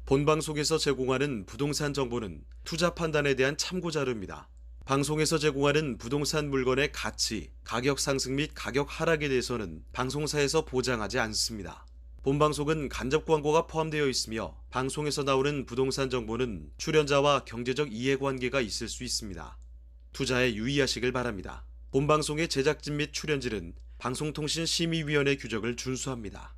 본방송에서 제공하는 부동산 정보는 투자 판단에 대한 참고 자료입니다. 방송에서 제공하는 부동산 물건의 가치, 가격 상승 및 가격 하락에 대해서는 방송사에서 보장하지 않습니다. 본방송은 간접 광고가 포함되어 있으며 방송에서 나오는 부동산 정보는 출연자와 경제적 이해관계가 있을 수 있습니다. 투자에 유의하시길 바랍니다. 본방송의 제작진 및 출연진은 방송통신심의위원회 규정을 준수합니다.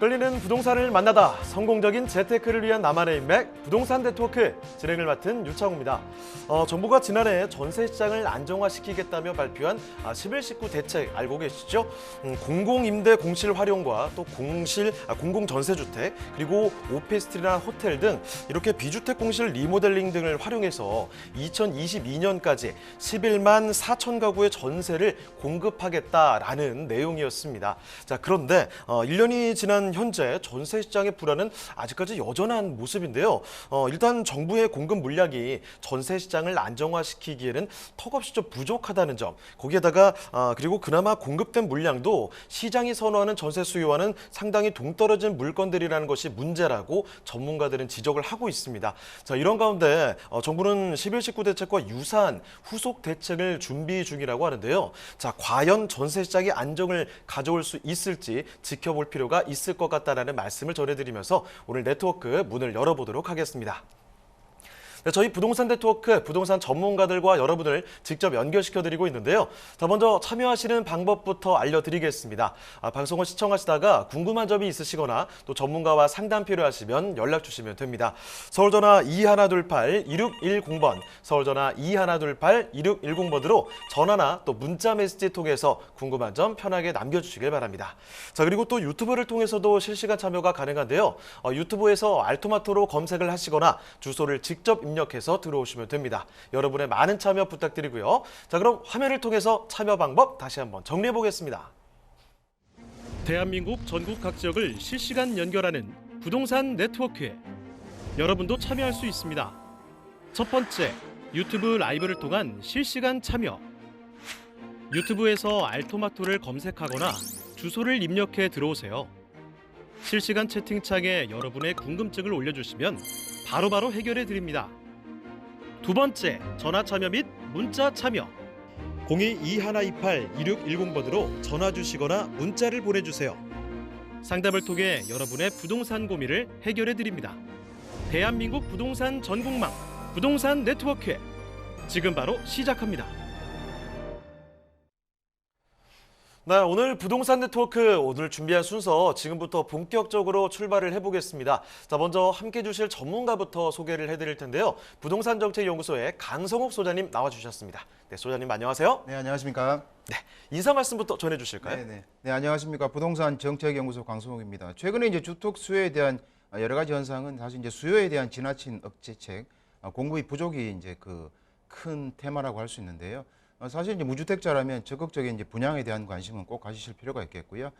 끌리는 부동산을 만나다 성공적인 재테크를 위한 나만의 인맥 부동산 네트워크 진행을 맡은 유창호입니다. 정부가 지난해 전세 시장을 안정화시키겠다며 발표한 11.19 대책 알고 계시죠? 공공임대 공실 활용과 또 공공전세주택 그리고 오피스텔이나 호텔 등 이렇게 비주택 공실 리모델링 등을 활용해서 2022년까지 11만 4천 가구의 전세를 공급하겠다라는 내용이었습니다. 자, 그런데 1년이 지난 현재 전세 시장의 불안은 아직까지 여전한 모습인데요. 일단 정부의 공급 물량이 전세 시장을 안정화시키기에는 턱없이 좀 부족하다는 점, 거기에다가 그리고 그나마 공급된 물량도 시장이 선호하는 전세 수요와는 상당히 동떨어진 물건들이라는 것이 문제라고 전문가들은 지적을 하고 있습니다. 자, 이런 가운데 정부는 11.19 대책과 유사한 후속 대책을 준비 중이라고 하는데요. 자, 과연 전세 시장의 안정을 가져올 수 있을지 지켜볼 필요가 있을 것 같다라는 말씀을 전해드리면서 오늘 네트워크 문을 열어보도록 하겠습니다. 네, 저희 부동산 네트워크 부동산 전문가들과 여러분을 직접 연결시켜드리고 있는데요. 자, 먼저 참여하시는 방법부터 알려드리겠습니다. 방송을 시청하시다가 궁금한 점이 있으시거나 또 전문가와 상담 필요하시면 연락 주시면 됩니다. 서울전화 2128-2610번, 서울전화 2128-2610번으로 전화나 또 문자 메시지 통해서 궁금한 점 편하게 남겨주시길 바랍니다. 자, 그리고 또 유튜브를 통해서도 실시간 참여가 가능한데요. 유튜브에서 알토마토로 검색을 하시거나 주소를 직접 입력해서 들어오시면 됩니다. 여러분의 많은 참여 부탁드리고요. 자, 그럼 화면을 통해서 참여 방법 다시 한번 정리해 보겠습니다. 대한민국 전국 각 지역을 실시간 연결하는 부동산 네트워크에 여러분도 참여할 수 있습니다. 첫 번째, 유튜브 라이브를 통한 실시간 참여. 유튜브에서 알토마토를 검색하거나 주소를 입력해 들어오세요. 실시간 채팅창에 여러분의 궁금증을 올려주시면 바로바로 해결해 드립니다. 두 번째, 전화 참여 및 문자 참여. 02-2128-2610번으로 전화 주시거나 문자를 보내주세요. 상담을 통해 여러분의 부동산 고민을 해결해 드립니다. 대한민국 부동산 전국망 부동산 네트워크 지금 바로 시작합니다. 네, 오늘 부동산 네트워크 오늘 준비한 순서 지금부터 본격적으로 출발을 해보겠습니다. 자, 먼저 함께 해주실 전문가부터 소개를 해드릴 텐데요. 부동산정책연구소의 강성욱 소장님 나와주셨습니다. 네, 소장님 안녕하세요. 네, 안녕하십니까. 네, 인사 말씀부터 전해주실까요? 네, 안녕하십니까. 부동산정책연구소 강성욱입니다. 최근에 이제 주택 수요에 대한 여러 가지 현상은 사실 이제 수요에 대한 지나친 억제책, 공급이 부족이 이제 그 큰 테마라고 할 수 있는데요. 사실 이제 무주택자라면 적극적인 이제 분양에 대한 관심은 꼭 가지실 필요가 있겠고요.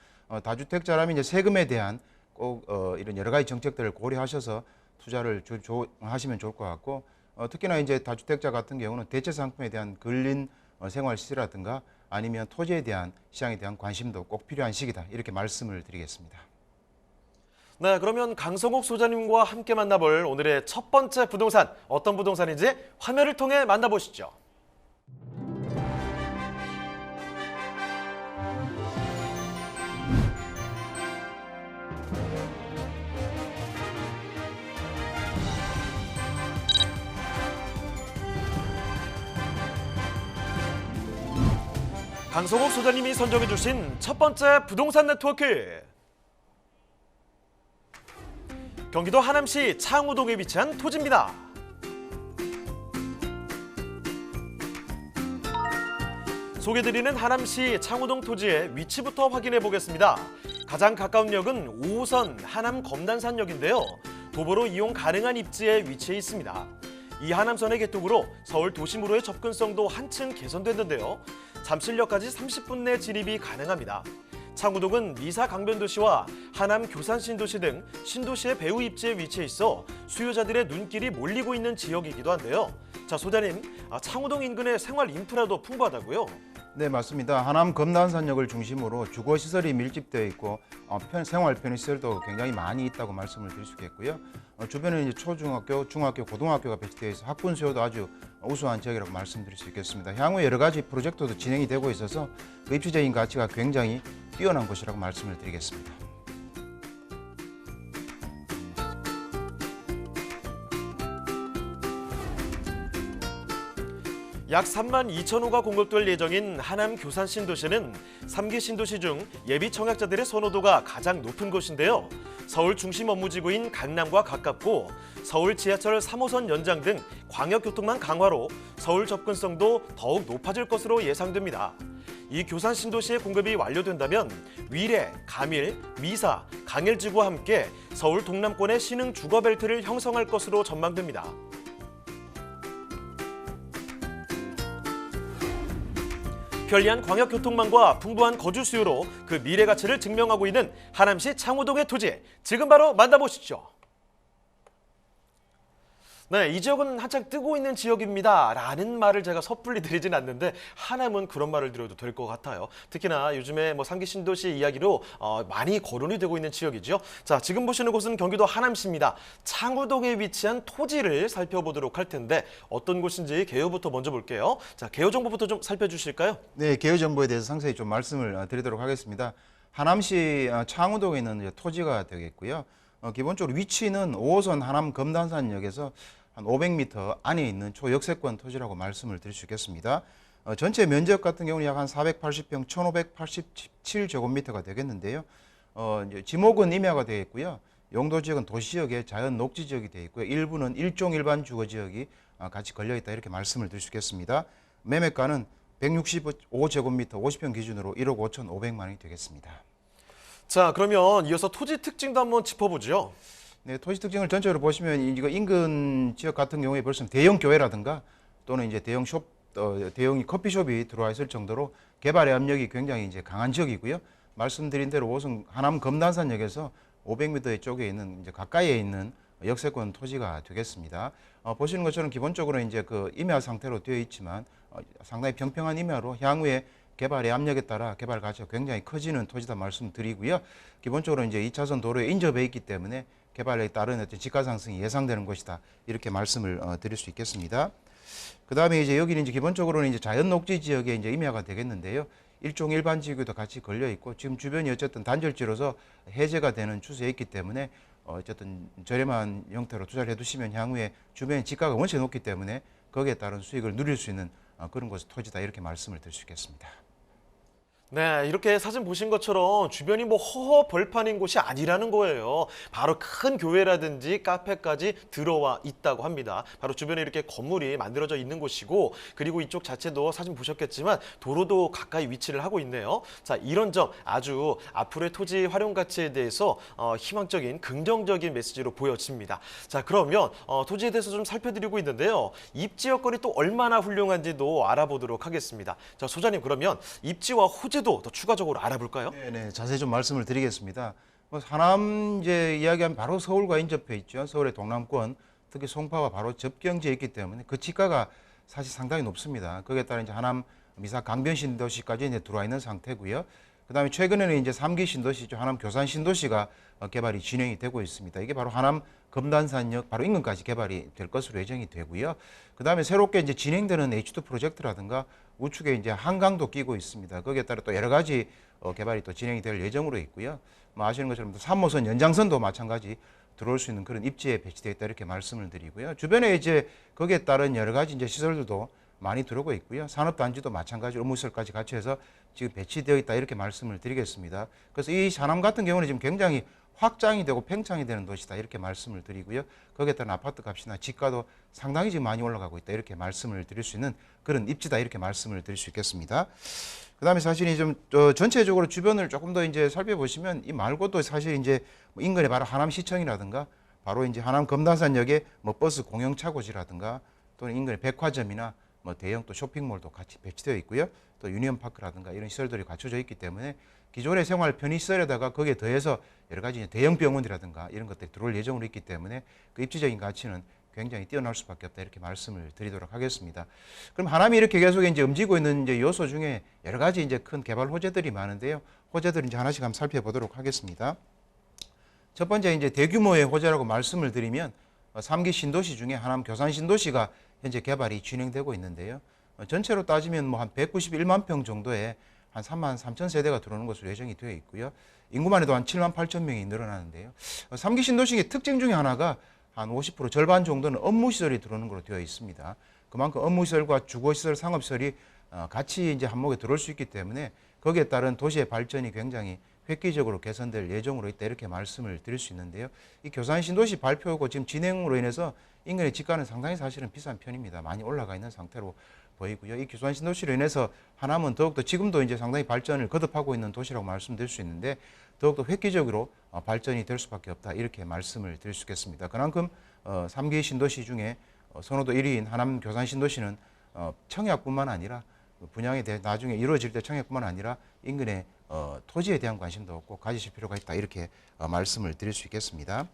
다주택자라면 이제 세금에 대한 꼭 이런 여러 가지 정책들을 고려하셔서 투자를 하시면 좋을 것 같고, 특히나 이제 다주택자 같은 경우는 대체 상품에 대한 근린 생활 시세라든가 아니면 토지에 대한 시장에 대한 관심도 꼭 필요한 시기다, 이렇게 말씀을 드리겠습니다. 네, 그러면 강성욱 소장님과 함께 만나볼 오늘의 첫 번째 부동산, 어떤 부동산인지 화면을 통해 만나보시죠. 강성욱 소장님이 선정해 주신 첫 번째 부동산 네트워크. 경기도 하남시 창우동에 위치한 토지입니다. 소개드리는 하남시 창우동 토지의 위치부터 확인해 보겠습니다. 가장 가까운 역은 5호선 하남 검단산역인데요. 도보로 이용 가능한 입지에 위치해 있습니다. 이 하남선의 개통으로 서울 도심으로의 접근성도 한층 개선됐는데요. 잠실역까지 30분 내 진입이 가능합니다. 창우동은 미사 강변도시와 하남 교산신도시 등 신도시의 배후 입지에 위치해 있어 수요자들의 눈길이 몰리고 있는 지역이기도 한데요. 자, 소장님, 창우동 인근의 생활 인프라도 풍부하다고요? 네, 맞습니다. 하남 검단산역을 중심으로 주거 시설이 밀집되어 있고 생활 편의시설도 굉장히 많이 있다고 말씀을 드릴 수 있겠고요. 주변에 이제 초중학교, 중학교, 고등학교가 배치되어 있어 학군 수요도 아주 우수한 지역이라고 말씀드릴 수 있겠습니다. 향후 여러 가지 프로젝트도 진행이 되고 있어서 그 입지적인 가치가 굉장히 뛰어난 곳이라고 말씀을 드리겠습니다. 약 3만 2천 호가 공급될 예정인 하남 교산 신도시는 3기 신도시 중 예비 청약자들의 선호도가 가장 높은 곳인데요. 서울 중심 업무지구인 강남과 가깝고 서울 지하철 3호선 연장 등 광역교통망 강화로 서울 접근성도 더욱 높아질 것으로 예상됩니다. 이 교산 신도시의 공급이 완료된다면 위례, 가밀, 미사, 강일지구와 함께 서울 동남권의 신흥 주거벨트를 형성할 것으로 전망됩니다. 편리한 광역교통망과 풍부한 거주 수요로 그 미래 가치를 증명하고 있는 하남시 창우동의 토지, 지금 바로 만나보시죠. 네, 이 지역은 한창 뜨고 있는 지역입니다 라는 말을 제가 섣불리 드리진 않는데 하남은 그런 말을 드려도 될 것 같아요. 특히나 요즘에 3기 신도시 이야기로 많이 거론이 되고 있는 지역이죠. 자, 지금 보시는 곳은 경기도 하남시입니다. 창우동에 위치한 토지를 살펴보도록 할 텐데 어떤 곳인지 개요부터 먼저 볼게요. 자, 개요 정보부터 좀 살펴주실까요? 네, 개요 정보에 대해서 상세히 좀 말씀을 드리도록 하겠습니다. 하남시 창우동에 있는 이제 토지가 되겠고요. 기본적으로 위치는 5호선 하남 검단산역에서 한 500m 안에 있는 초역세권 토지라고 말씀을 드릴 수 있겠습니다. 전체 면적 같은 경우는 약 한 480평 1587제곱미터가 되겠는데요. 이제 지목은 임야가 되겠고요. 용도 지역은 도시지역의 자연 녹지 지역이 되어 있고요. 일부는 일종 일반 주거 지역이 같이 걸려 있다 이렇게 말씀을 드릴 수 있겠습니다. 매매가는 165제곱미터 50평 기준으로 1억 5,500만 원이 되겠습니다. 자, 그러면 이어서 토지 특징도 한번 짚어보죠. 네, 토지 특징을 전체로 보시면 이거 인근 지역 같은 경우에 벌써 대형 교회라든가 또는 이제 대형 대형 커피숍이 들어와 있을 정도로 개발의 압력이 굉장히 이제 강한 지역이고요. 말씀드린 대로 5호선 하남 검단산역에서 500m 쪽에 있는 이제 가까이에 있는 역세권 토지가 되겠습니다. 보시는 것처럼 기본적으로 이제 그 임야 상태로 되어 있지만 상당히 평평한 임야로 향후에 개발의 압력에 따라 개발 가치가 굉장히 커지는 토지다 말씀드리고요. 기본적으로 이제 2차선 도로에 인접해 있기 때문에 개발에 따른 어떤 지가 상승이 예상되는 것이다. 이렇게 말씀을 드릴 수 있겠습니다. 그다음에 이제 여기는 이제 기본적으로는 이제 자연 녹지 지역의 이제 임야가 되겠는데요. 일종 일반 지구도 같이 걸려 있고 지금 주변이 어쨌든 단절지로서 해제가 되는 추세에 있기 때문에 어쨌든 저렴한 형태로 투자를 해두시면 향후에 주변에 지가가 원체 높기 때문에 거기에 따른 수익을 누릴 수 있는 그런 곳 토지다 이렇게 말씀을 드릴 수 있겠습니다. 네, 이렇게 사진 보신 것처럼 주변이 허허 벌판인 곳이 아니라는 거예요. 바로 큰 교회라든지 카페까지 들어와 있다고 합니다. 바로 주변에 이렇게 건물이 만들어져 있는 곳이고 그리고 이쪽 자체도 사진 보셨겠지만 도로도 가까이 위치를 하고 있네요. 자, 이런 점 아주 앞으로의 토지 활용 가치에 대해서 희망적인 긍정적인 메시지로 보여집니다. 자, 그러면 토지에 대해서 좀 살펴드리고 있는데요. 입지 여건이 또 얼마나 훌륭한지도 알아보도록 하겠습니다. 자, 소장님 그러면 입지와 호재도 더 추가적으로 알아볼까요? 네, 자세히 좀 말씀을 드리겠습니다. 하남 이제 이야기하면 바로 서울과 인접해 있죠. 서울의 동남권, 특히 송파와 바로 접경지에 있기 때문에 그 지가가 사실 상당히 높습니다. 거기에 따라 이제 하남 미사 강변 신도시까지 이제 들어와 있는 상태고요. 그다음에 최근에는 이제 3기 신도시죠. 하남 교산 신도시가 개발이 진행이 되고 있습니다. 이게 바로 하남 검단산역 바로 인근까지 개발이 될 것으로 예정이 되고요. 그다음에 새롭게 이제 진행되는 H2 프로젝트라든가 우측에 이제 한강도 끼고 있습니다. 거기에 따라 또 여러 가지 개발이 또 진행이 될 예정으로 있고요. 아시는 것처럼 3호선 연장선도 마찬가지 들어올 수 있는 그런 입지에 배치되어 있다 이렇게 말씀을 드리고요. 주변에 이제 거기에 따른 여러 가지 이제 시설들도 많이 들어오고 있고요. 산업단지도 마찬가지로 업무시설까지 같이 해서 지금 배치되어 있다 이렇게 말씀을 드리겠습니다. 그래서 이 하남 같은 경우는 지금 굉장히 확장이 되고 팽창이 되는 도시다 이렇게 말씀을 드리고요. 거기에 따른 아파트 값이나 집가도 상당히 지금 많이 올라가고 있다 이렇게 말씀을 드릴 수 있는 그런 입지다 이렇게 말씀을 드릴 수 있겠습니다. 그다음에 사실 좀 전체적으로 주변을 조금 더 이제 살펴보시면 이 말고도 사실 이제 인근에 바로 하남시청이라든가 바로 이제 하남 검단산역에 버스 공영차고지라든가 또는 인근에 백화점이나 대형 또 쇼핑몰도 같이 배치되어 있고요. 또 유니언파크라든가 이런 시설들이 갖춰져 있기 때문에 기존의 생활 편의시설에다가 거기에 더해서 여러 가지 대형 병원이라든가 이런 것들이 들어올 예정으로 있기 때문에 그 입지적인 가치는 굉장히 뛰어날 수밖에 없다 이렇게 말씀을 드리도록 하겠습니다. 그럼 하남이 이렇게 계속 이제 움직이고 있는 이제 요소 중에 여러 가지 이제 큰 개발 호재들이 많은데요. 호재들 이제 하나씩 한번 살펴보도록 하겠습니다. 첫 번째 이제 대규모의 호재라고 말씀을 드리면 3기 신도시 중에 하남 교산 신도시가 현재 개발이 진행되고 있는데요. 전체로 따지면 뭐 한 191만 평 정도의 한 3만 3천 세대가 들어오는 것으로 예정이 되어 있고요. 인구만 해도 한 7만 8천 명이 늘어나는데요. 3기 신도시의 특징 중에 하나가 한 50% 절반 정도는 업무시설이 들어오는 것으로 되어 있습니다. 그만큼 업무시설과 주거시설, 상업시설이 같이 이제 한목에 들어올 수 있기 때문에 거기에 따른 도시의 발전이 굉장히 획기적으로 개선될 예정으로 있다 이렇게 말씀을 드릴 수 있는데요. 이 교산 신도시 발표고 지금 진행으로 인해서 인근의 집가는 상당히 사실은 비싼 편입니다. 많이 올라가 있는 상태로 보이고요. 이 교산 신도시로 인해서 하남은 더욱더 지금도 이제 상당히 발전을 거듭하고 있는 도시라고 말씀드릴 수 있는데 더욱더 획기적으로 발전이 될 수밖에 없다 이렇게 말씀을 드릴 수 있겠습니다. 그만큼 3기 신도시 중에 선호도 1위인 하남 교산 신도시는 청약뿐만 아니라 분양에 대해 나중에 이루어질 때 청약뿐만 아니라 인근의 토지에 대한 관심도 꼭 가지실 필요가 있다 이렇게 말씀을 드릴 수 있겠습니다.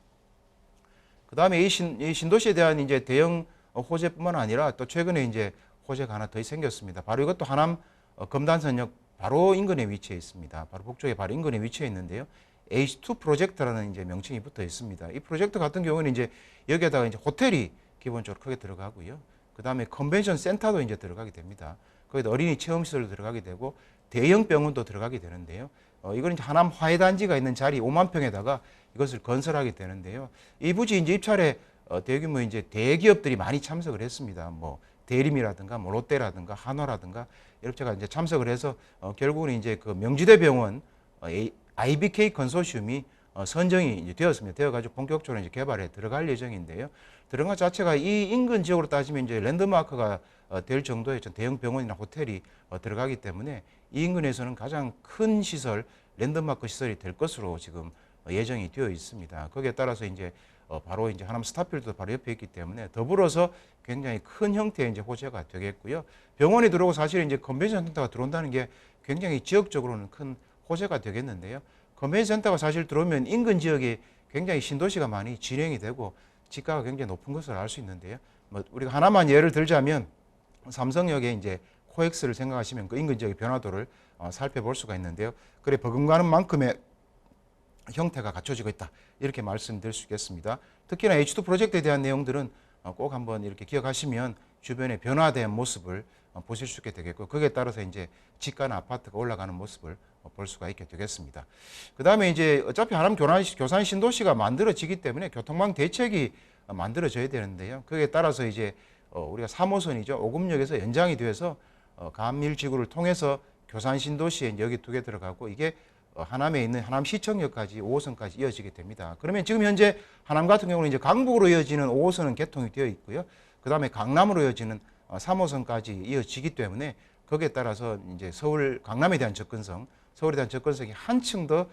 그 다음에 이 신도시에 대한 이제 대형 호재뿐만 아니라 또 최근에 이제 호재가 하나 더 생겼습니다. 바로 이것도 하남 검단선역 바로 인근에 위치해 있습니다. 바로 북쪽에 바로 인근에 위치해 있는데요. H2 프로젝트라는 이제 명칭이 붙어 있습니다. 이 프로젝트 같은 경우는 이제 여기에다가 이제 호텔이 기본적으로 크게 들어가고요. 그 다음에 컨벤션 센터도 이제 들어가게 됩니다. 거기다 어린이 체험시설도 들어가게 되고 대형 병원도 들어가게 되는데요. 이건 이제 하남 화해단지가 있는 자리 5만 평에다가 이것을 건설하게 되는데요. 이 부지 이제 입찰에 대규모 이제 대기업들이 많이 참석을 했습니다. 뭐 대림이라든가 뭐 롯데라든가 한화라든가 이렇게가 이제 참석을 해서 결국은 이제 그 명지대 병원 IBK 컨소시엄이 선정이 이제 되었습니다. 되어가지고 본격적으로 이제 개발에 들어갈 예정인데요. 들어간 것 자체가 이 인근 지역으로 따지면 이제 랜드마크가 될 정도의 대형 병원이나 호텔이 들어가기 때문에 이 인근에서는 가장 큰 시설, 랜드마크 시설이 될 것으로 지금 예정이 되어 있습니다. 거기에 따라서 이제 바로 이제 하남 스타필드도 바로 옆에 있기 때문에 더불어서 굉장히 큰 형태의 이제 호재가 되겠고요. 병원이 들어오고 사실 이제 컨벤션 센터가 들어온다는 게 굉장히 지역적으로는 큰 호재가 되겠는데요. 컨벤션 센터가 사실 들어오면 인근 지역에 굉장히 신도시가 많이 진행이 되고 지가가 굉장히 높은 것을 알 수 있는데요. 뭐 우리가 하나만 예를 들자면 삼성역에 이제 코엑스를 생각하시면 그 인근 지역의 변화도를 살펴볼 수가 있는데요. 그래 버금가는 만큼의 형태가 갖춰지고 있다. 이렇게 말씀드릴 수 있겠습니다. 특히나 H2 프로젝트에 대한 내용들은 꼭 한번 이렇게 기억하시면 주변의 변화된 모습을 보실 수 있게 되겠고 거기에 따라서 이제 집가나 아파트가 올라가는 모습을 볼 수가 있게 되겠습니다. 그 다음에 이제 어차피 하남 교산 신도시가 만들어지기 때문에 교통망 대책이 만들어져야 되는데요. 거기에 따라서 이제 우리가 3호선이죠. 오금역에서 연장이 돼서 감밀지구를 통해서 교산 신도시에 여기 두 개 들어가고 이게 하남에 있는 하남시청역까지 5호선까지 이어지게 됩니다. 그러면 지금 현재 하남 같은 경우는 이제 강북으로 이어지는 5호선은 개통이 되어 있고요. 그 다음에 강남으로 이어지는 3호선까지 이어지기 때문에 거기에 따라서 이제 서울 강남에 대한 접근성, 서울에 대한 접근성이 한층 더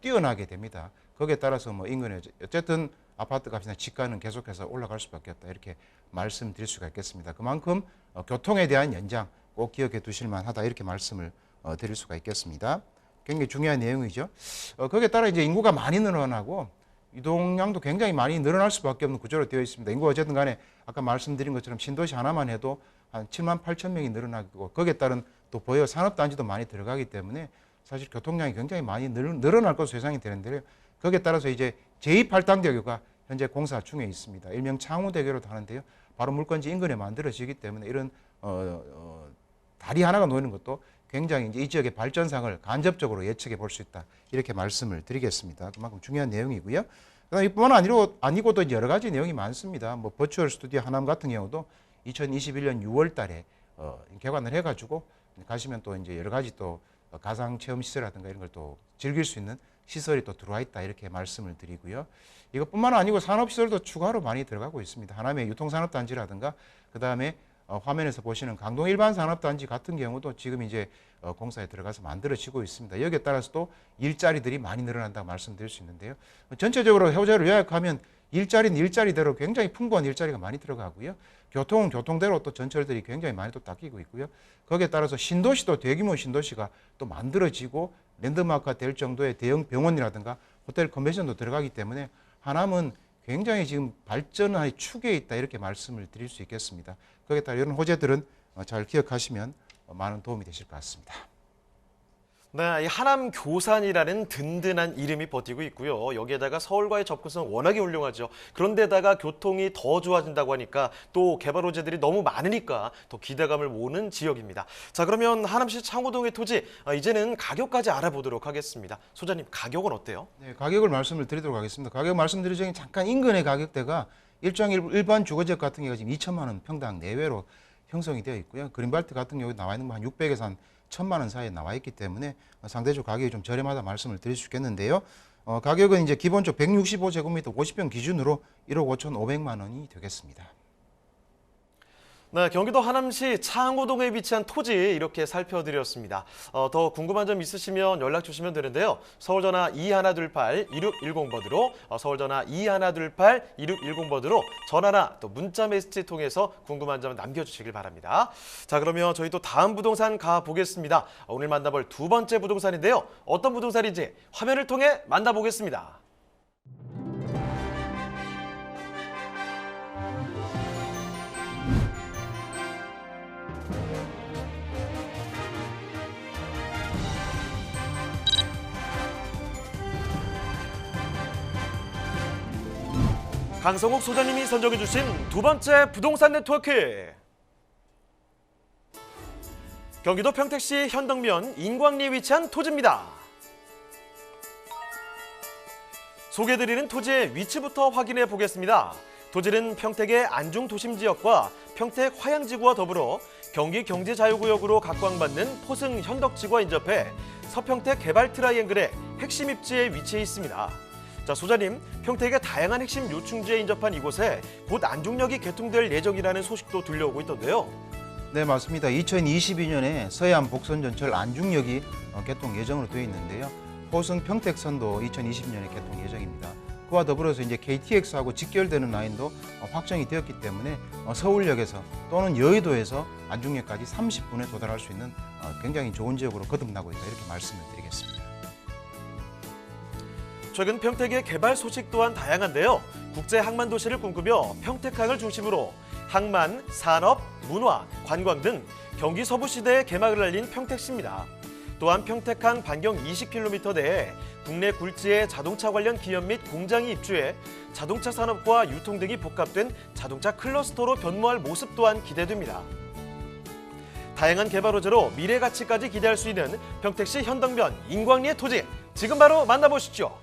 뛰어나게 됩니다. 거기에 따라서 뭐 인근에 어쨌든 아파트 값이나 집가는 계속해서 올라갈 수밖에 없다 이렇게 말씀드릴 수가 있겠습니다. 그만큼 교통에 대한 연장 꼭 기억해 두실 만하다 이렇게 말씀을 드릴 수가 있겠습니다. 굉장히 중요한 내용이죠. 거기에 따라 이제 인구가 많이 늘어나고 이동량도 굉장히 많이 늘어날 수밖에 없는 구조로 되어 있습니다. 인구가 어쨌든 간에 아까 말씀드린 것처럼 신도시 하나만 해도 한 7만 8천 명이 늘어나고 거기에 따른 또 보여 산업단지도 많이 들어가기 때문에 사실 교통량이 굉장히 많이 늘어날 것으로 예상이 되는데요. 거기에 따라서 이제 제2팔당대교가 현재 공사 중에 있습니다. 일명 창우대교로도 하는데요. 바로 물건지 인근에 만들어지기 때문에 이런 다리 하나가 놓이는 것도 굉장히 이제 이 지역의 발전상을 간접적으로 예측해 볼 수 있다. 이렇게 말씀을 드리겠습니다. 그만큼 중요한 내용이고요. 그다음에 이뿐만 아니고도 여러 가지 내용이 많습니다. 뭐 버추얼 스튜디오 하남 같은 경우도 2021년 6월 달에 개관을 해가지고 가시면 또 이제 여러 가지 또 가상 체험 시설이라든가 이런 걸 또 즐길 수 있는 시설이 또 들어와 있다. 이렇게 말씀을 드리고요. 이것뿐만 아니고 산업시설도 추가로 많이 들어가고 있습니다. 하남의 유통산업단지라든가 그다음에 화면에서 보시는 강동 일반산업단지 같은 경우도 지금 이제 공사에 들어가서 만들어지고 있습니다. 여기에 따라서도 일자리들이 많이 늘어난다고 말씀드릴 수 있는데요. 전체적으로 호재를 요약하면 일자리는 일자리대로 굉장히 풍부한 일자리가 많이 들어가고요. 교통은 교통대로 또 전철들이 굉장히 많이 또 닦이고 있고요. 거기에 따라서 신도시도 대규모 신도시가 또 만들어지고 랜드마크가 될 정도의 대형 병원이라든가 호텔 컨벤션도 들어가기 때문에 하남은 굉장히 지금 발전의 축에 있다 이렇게 말씀을 드릴 수 있겠습니다. 거기에 따라 이런 호재들은 잘 기억하시면 많은 도움이 되실 것 같습니다. 네, 이 하남 교산이라는 든든한 이름이 버티고 있고요. 여기에다가 서울과의 접근성 워낙에 훌륭하죠. 그런데다가 교통이 더 좋아진다고 하니까 또 개발 호재들이 너무 많으니까 더 기대감을 모으는 지역입니다. 자, 그러면 하남시 창호동의 토지 이제는 가격까지 알아보도록 하겠습니다. 소장님, 가격은 어때요? 네, 가격을 말씀을 드리도록 하겠습니다. 가격 말씀드리기 전에 잠깐 인근의 가격대가 일반 주거지역 같은 경우가 지금 2천만 원 평당 내외로 형성이 되어 있고요. 그린벨트 같은 경우에 나와 있는 거 한 600에서 한 1,000만 원 사이에 나와 있기 때문에 상대적으로 가격이 좀 저렴하다 말씀을 드릴 수 있겠는데요. 가격은 이제 기본적 165제곱미터 50평 기준으로 1억 5,500만 원이 되겠습니다. 네, 경기도 하남시 창호동에 위치한 토지 이렇게 살펴드렸습니다. 더 궁금한 점 있으시면 연락 주시면 되는데요. 서울전화 2128-2610번으로 서울전화 2128-2610번으로 전화나 또 문자 메시지 통해서 궁금한 점 남겨주시길 바랍니다. 자, 그러면 저희 또 다음 부동산 가보겠습니다. 오늘 만나볼 두 번째 부동산인데요. 어떤 부동산인지 화면을 통해 만나보겠습니다. 강성욱 소장님이 선정해주신 두 번째 부동산 네트워크. 경기도 평택시 현덕면 인광리에 위치한 토지입니다. 소개해드리는 토지의 위치부터 확인해 보겠습니다. 토지는 평택의 안중도심지역과 평택 화양지구와 더불어 경기 경제자유구역으로 각광받는 포승 현덕지구와 인접해 서평택 개발 트라이앵글의 핵심 입지에 위치해 있습니다. 자, 소장님, 평택의 다양한 핵심 요충지에 인접한 이곳에 곧 안중역이 개통될 예정이라는 소식도 들려오고 있던데요. 네, 맞습니다. 2022년에 서해안 복선전철 안중역이 개통 예정으로 되어 있는데요. 포승 평택선도 2020년에 개통 예정입니다. 그와 더불어서 이제 KTX하고 직결되는 라인도 확정이 되었기 때문에 서울역에서 또는 여의도에서 안중역까지 30분에 도달할 수 있는 굉장히 좋은 지역으로 거듭나고 있다 이렇게 말씀을 드리겠습니다. 최근 평택의 개발 소식 또한 다양한데요. 국제 항만 도시를 꿈꾸며 평택항을 중심으로 항만, 산업, 문화, 관광 등 경기 서부 시대의 개막을 알린 평택시입니다. 또한 평택항 반경 20km 내에 국내 굴지의 자동차 관련 기업 및 공장이 입주해 자동차 산업과 유통 등이 복합된 자동차 클러스터로 변모할 모습 또한 기대됩니다. 다양한 개발 호재로 미래 가치까지 기대할 수 있는 평택시 현덕면 인광리의 토지, 지금 바로 만나보시죠.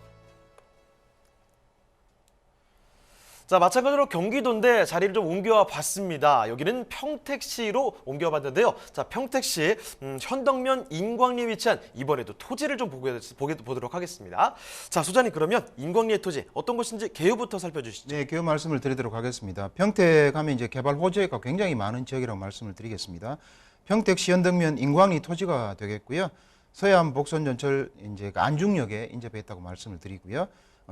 자, 마찬가지로 경기도인데 자리를 좀 옮겨와 봤습니다. 여기는 평택시로 옮겨봤는데요. 자, 평택시 현덕면 인광리에 위치한 이번에도 토지를 좀 보도록 하겠습니다. 자, 소장님, 그러면 인광리의 토지 어떤 곳인지 개요부터 살펴주시죠. 네, 개요 말씀을 드리도록 하겠습니다. 평택 하면 이제 개발 호재가 굉장히 많은 지역이라고 말씀을 드리겠습니다. 평택시 현덕면 인광리 토지가 되겠고요. 서해안 복선전철 이제 안중역에 인접해 있다고 말씀을 드리고요.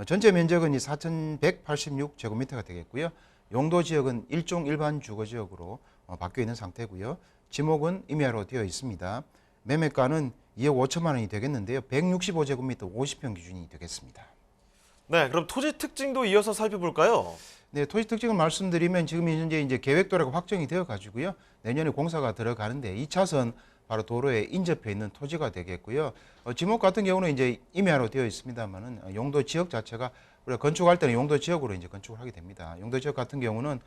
전체 면적은 4,186제곱미터가 되겠고요. 용도 지역은 일종 일반 주거 지역으로 바뀌어 있는 상태고요. 지목은 임야로 되어 있습니다. 매매가는 2억 5천만 원이 되겠는데요. 165제곱미터 50평 기준이 되겠습니다. 네, 그럼 토지 특징도 이어서 살펴볼까요? 네, 토지 특징을 말씀드리면 지금 현재 이제 계획도로가 확정이 되어 가지고요. 내년에 공사가 들어가는데 2차선 바로 도로에 인접해 있는 토지가 되겠고요. 지목 같은 경우는 이제 임야로 되어 있습니다만은 용도 지역 자체가 우리가 건축할 때는 용도 지역으로 이제 건축을 하게 됩니다. 용도 지역 같은 경우는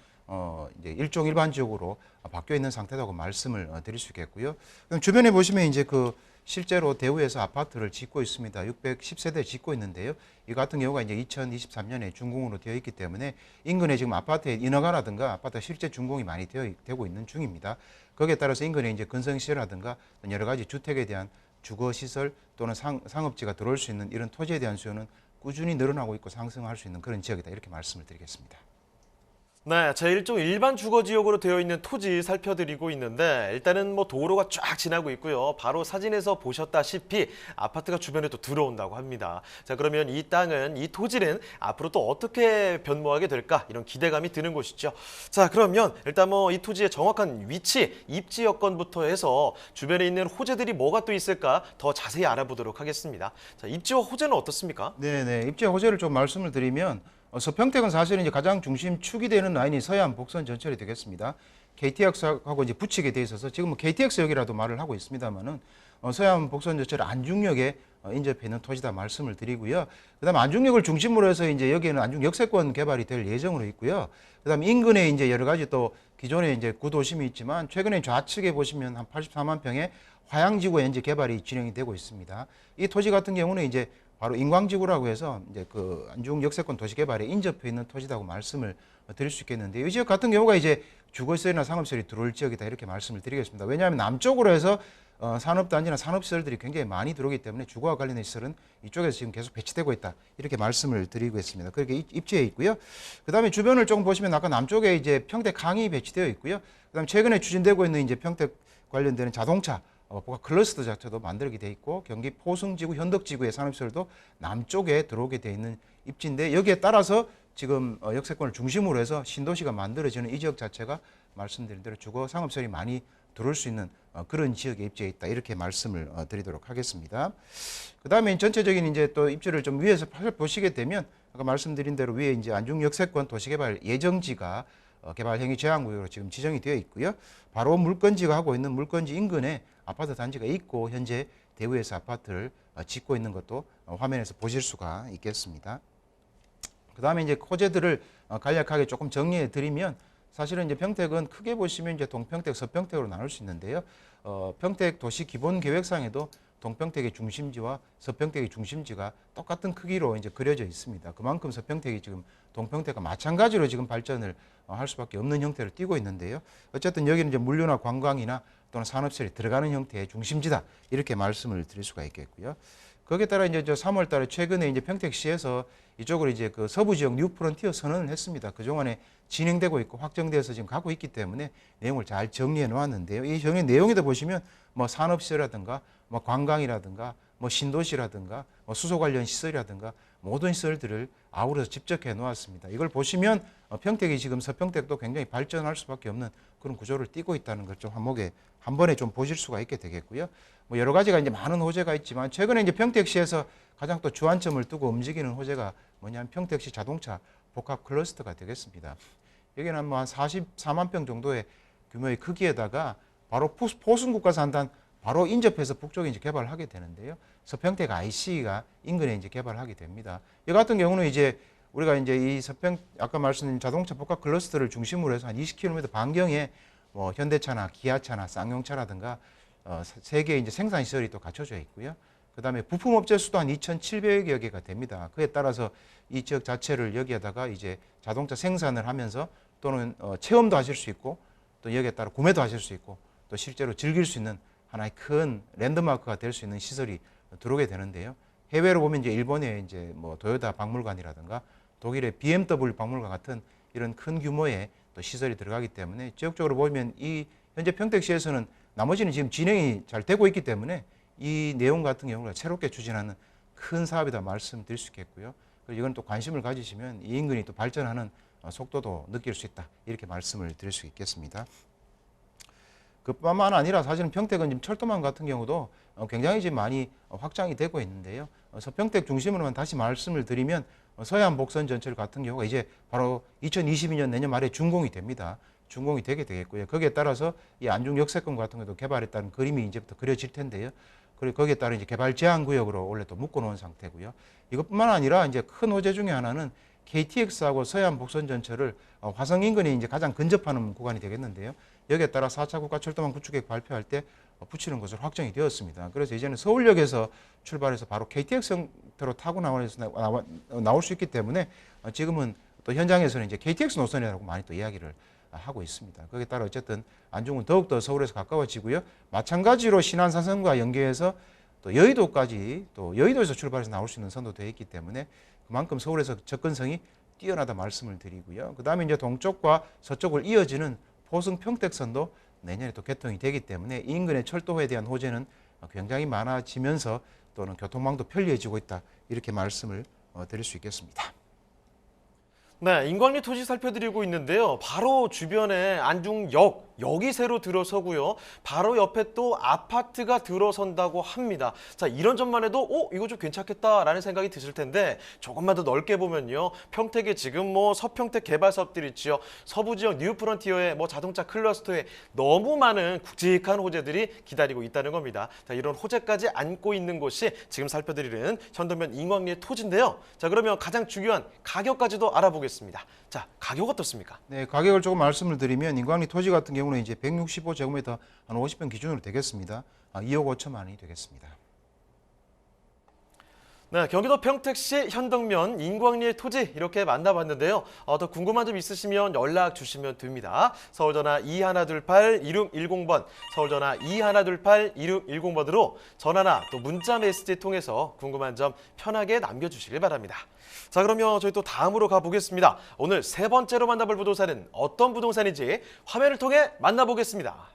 이제 일종 일반 지역으로 바뀌어 있는 상태라고 말씀을 드릴 수 있겠고요. 그럼 주변에 보시면 이제 그 실제로 대구에서 아파트를 짓고 있습니다. 610세대 짓고 있는데요. 이 같은 경우가 이제 2023년에 준공으로 되어 있기 때문에 인근에 지금 아파트의 인허가라든가 아파트 실제 준공이 많이 되고 있는 중입니다. 거기에 따라서 인근에 이제 건설시설이라든가 여러 가지 주택에 대한 주거시설 또는 상업지가 들어올 수 있는 이런 토지에 대한 수요는 꾸준히 늘어나고 있고 상승할 수 있는 그런 지역이다 이렇게 말씀을 드리겠습니다. 네, 제1종 일반 주거지역으로 되어 있는 토지 살펴드리고 있는데 일단은 뭐 도로가 쫙 지나고 있고요. 바로 사진에서 보셨다시피 아파트가 주변에 또 들어온다고 합니다. 자, 그러면 이 땅은, 이 토지는 앞으로 또 어떻게 변모하게 될까 이런 기대감이 드는 곳이죠. 자, 그러면 일단 뭐 이 토지의 정확한 위치, 입지 여건부터 해서 주변에 있는 호재들이 뭐가 또 있을까 더 자세히 알아보도록 하겠습니다. 자, 입지와 호재는 어떻습니까? 네네, 입지 호재를 좀 말씀을 드리면 서평택은 사실은 이제 가장 중심축이 되는 라인이 서해안 복선 전철이 되겠습니다. KTX하고 이제 붙이게 돼 있어서 지금 뭐 KTX역이라도 말을 하고 있습니다만은 서해안 복선 전철 안중역에 인접해 있는 토지다 말씀을 드리고요. 그다음에 안중역을 중심으로 해서 이제 여기에는 안중 역세권 개발이 될 예정으로 있고요. 그다음에 인근에 이제 여러 가지 또 기존에 이제 구도심이 있지만 최근에 좌측에 보시면 한 84만 평의 화양지구에 이제 개발이 진행이 되고 있습니다. 이 토지 같은 경우는 이제 바로 인광지구라고 해서 이제 그 안중 역세권 도시개발에 인접해 있는 토지다고 말씀을 드릴 수 있겠는데요. 이 지역 같은 경우가 이제 주거시설이나 상업시설이 들어올 지역이다 이렇게 말씀을 드리겠습니다. 왜냐하면 남쪽으로 해서 산업단지나 산업시설들이 굉장히 많이 들어오기 때문에 주거와 관련된 시설은 이쪽에서 지금 계속 배치되고 있다 이렇게 말씀을 드리고 있습니다. 그렇게 입지해 있고요. 그다음에 주변을 조금 보시면 아까 남쪽에 이제 평택 항이 배치되어 있고요. 그다음에 최근에 추진되고 있는 이제 평택 관련되는 자동차 복합 클러스터 자체도 만들게 돼 있고 경기 포승지구, 현덕지구의 산업시설도 남쪽에 들어오게 돼 있는 입지인데 여기에 따라서 지금 역세권을 중심으로 해서 신도시가 만들어지는 이 지역 자체가 말씀드린 대로 주거 상업시설이 많이 들어올 수 있는 그런 지역에 입지해 있다 이렇게 말씀을 드리도록 하겠습니다. 그다음에 전체적인 이제 또 입지를 좀 위에서 보시게 되면 아까 말씀드린 대로 위에 이제 안중 역세권 도시개발 예정지가 개발 행위 제한구역으로 지금 지정이 되어 있고요. 바로 물건지가 하고 있는 물건지 인근에 아파트 단지가 있고 현재 대구에서 아파트를 짓고 있는 것도 화면에서 보실 수가 있겠습니다. 그다음에 이제 호재들을 간략하게 조금 정리해 드리면 사실은 이제 평택은 크게 보시면 이제 동평택, 서평택으로 나눌 수 있는데요. 평택 도시 기본 계획상에도 동평택의 중심지와 서평택의 중심지가 똑같은 크기로 이제 그려져 있습니다. 그만큼 서평택이 지금 동평택과 마찬가지로 지금 발전을 할 수밖에 없는 형태를 띠고 있는데요. 어쨌든 여기는 이제 물류나 관광이나 또는 산업시설이 들어가는 형태의 중심지다 이렇게 말씀을 드릴 수가 있겠고요. 거기에 따라 이제 3월 달에 최근에 이제 평택시에서 이쪽으로 이제 그 서부 지역 뉴 프론티어 선언을 했습니다. 그동안에 진행되고 있고 확정되어서 지금 가고 있기 때문에 내용을 잘 정리해 놓았는데요. 이 정리 내용에도 보시면 뭐 산업시설이라든가 뭐 관광이라든가 뭐 신도시라든가 뭐 수소 관련 시설이라든가 모든 시설들을 아우러서 집적해 놓았습니다. 이걸 보시면 평택이 지금 서평택도 굉장히 발전할 수밖에 없는 그런 구조를 띠고 있다는 걸 좀 한 번에 좀 보실 수가 있게 되겠고요. 뭐 여러 가지가 이제 많은 호재가 있지만 최근에 이제 평택시에서 가장 또 주안점을 두고 움직이는 호재가 뭐냐면 평택시 자동차 복합 클러스터가 되겠습니다. 여기는 뭐 한 44만 평 정도의 규모의 크기에다가 바로 포승국가산단 바로 인접해서 북쪽에 이제 개발을 하게 되는데요. 서평택 IC가 인근에 이제 개발을 하게 됩니다. 이 같은 경우는 이제 우리가 이제 이 아까 말씀드린 자동차 복합 클러스터를 중심으로 해서 한 20km 반경에 뭐 현대차나 기아차나 쌍용차라든가 세 개의 이제 생산 시설이 또 갖춰져 있고요. 그다음에 부품업체 수도 한 2,700여 개가 됩니다. 그에 따라서 이 지역 자체를 여기에다가 이제 자동차 생산을 하면서 또는 체험도 하실 수 있고 또 여기에 따라 구매도 하실 수 있고 또 실제로 즐길 수 있는 하나의 큰 랜드마크가 될 수 있는 시설이 들어오게 되는데요. 해외로 보면 이제 일본의 이제 뭐 도요타 박물관이라든가 독일의 BMW 박물관 같은 이런 큰 규모의 또 시설이 들어가기 때문에 지역적으로 보면 이 현재 평택시에서는 나머지는 지금 진행이 잘 되고 있기 때문에 이 내용 같은 경우가 새롭게 추진하는 큰 사업이다 말씀드릴 수 있겠고요. 그리고 이건 또 관심을 가지시면 이 인근이 또 발전하는 속도도 느낄 수 있다 이렇게 말씀을 드릴 수 있겠습니다. 그뿐만 아니라 사실은 평택은 지금 철도망 같은 경우도 굉장히 지금 많이 확장이 되고 있는데요. 서평택 중심으로만 다시 말씀을 드리면 서해안 복선 전철 같은 경우가 이제 바로 2022년 내년 말에 준공이 됩니다. 준공이 되게 되겠고요. 거기에 따라서 이 안중 역세권 같은 것도 개발했다는 그림이 이제부터 그려질 텐데요. 그리고 거기에 따라 이제 개발 제한 구역으로 원래 또 묶어놓은 상태고요. 이것뿐만 아니라 이제 큰 호재 중에 하나는 KTX하고 서해안 복선 전철을 화성 인근에 이제 가장 근접하는 구간이 되겠는데요. 여기에 따라 4차 국가철도망 구축계획 발표할 때 붙이는 것으로 확정이 되었습니다. 그래서 이제는 서울역에서 출발해서 바로 KTX 형태로 타고 나올 수 있기 때문에 지금은 또 현장에서는 이제 KTX 노선이라고 많이 또 이야기를 하고 있습니다. 거기에 따라 어쨌든 안중은 더욱더 서울에서 가까워지고요. 마찬가지로 신안산선과 연계해서 또 여의도까지 또 여의도에서 출발해서 나올 수 있는 선도 되어 있기 때문에 그만큼 서울에서 접근성이 뛰어나다 말씀을 드리고요. 그 다음에 이제 동쪽과 서쪽을 이어지는 포승 평택선도 내년에 또 개통이 되기 때문에 이 인근의 철도에 대한 호재는 굉장히 많아지면서 또는 교통망도 편리해지고 있다 이렇게 말씀을 드릴 수 있겠습니다. 네, 인광리 토지 살펴드리고 있는데요. 바로 주변에 안중역, 여기 새로 들어서고요. 바로 옆에 또 아파트가 들어선다고 합니다. 자, 이런 점만 해도 이거 좀 괜찮겠다라는 생각이 드실 텐데 조금만 더 넓게 보면요. 평택에 지금 뭐 서평택 개발 사업들이 있지요. 서부 지역 뉴프런티어의 뭐 자동차 클러스터에 너무 많은 굵직한 호재들이 기다리고 있다는 겁니다. 자, 이런 호재까지 안고 있는 곳이 지금 살펴드리는 현동면 인광리의 토지인데요. 자, 그러면 가장 중요한 가격까지도 알아보겠습니다. 자, 가격 어떻습니까? 네, 가격을 조금 말씀을 드리면 인광리 토지 같은 경우는 이제 165제곱미터 한 50평 기준으로 되겠습니다. 2억 5천만 원이 되겠습니다. 네, 경기도 평택시 현덕면 인광리의 토지 이렇게 만나봤는데요. 더 궁금한 점 있으시면 연락 주시면 됩니다. 서울전화 2128-2610번, 서울전화 2128-2610번으로 전화나 또 문자 메시지 통해서 궁금한 점 편하게 남겨주시길 바랍니다. 자, 그러면 저희 또 다음으로 가보겠습니다. 오늘 세 번째로 만나볼 부동산은 어떤 부동산인지 화면을 통해 만나보겠습니다.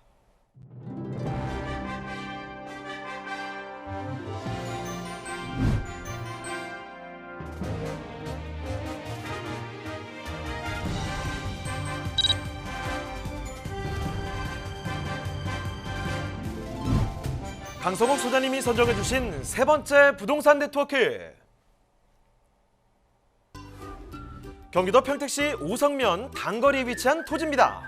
강성욱 소장님이 선정해주신 세 번째 부동산 네트워크. 경기도 평택시 오성면 단거리에 위치한 토지입니다.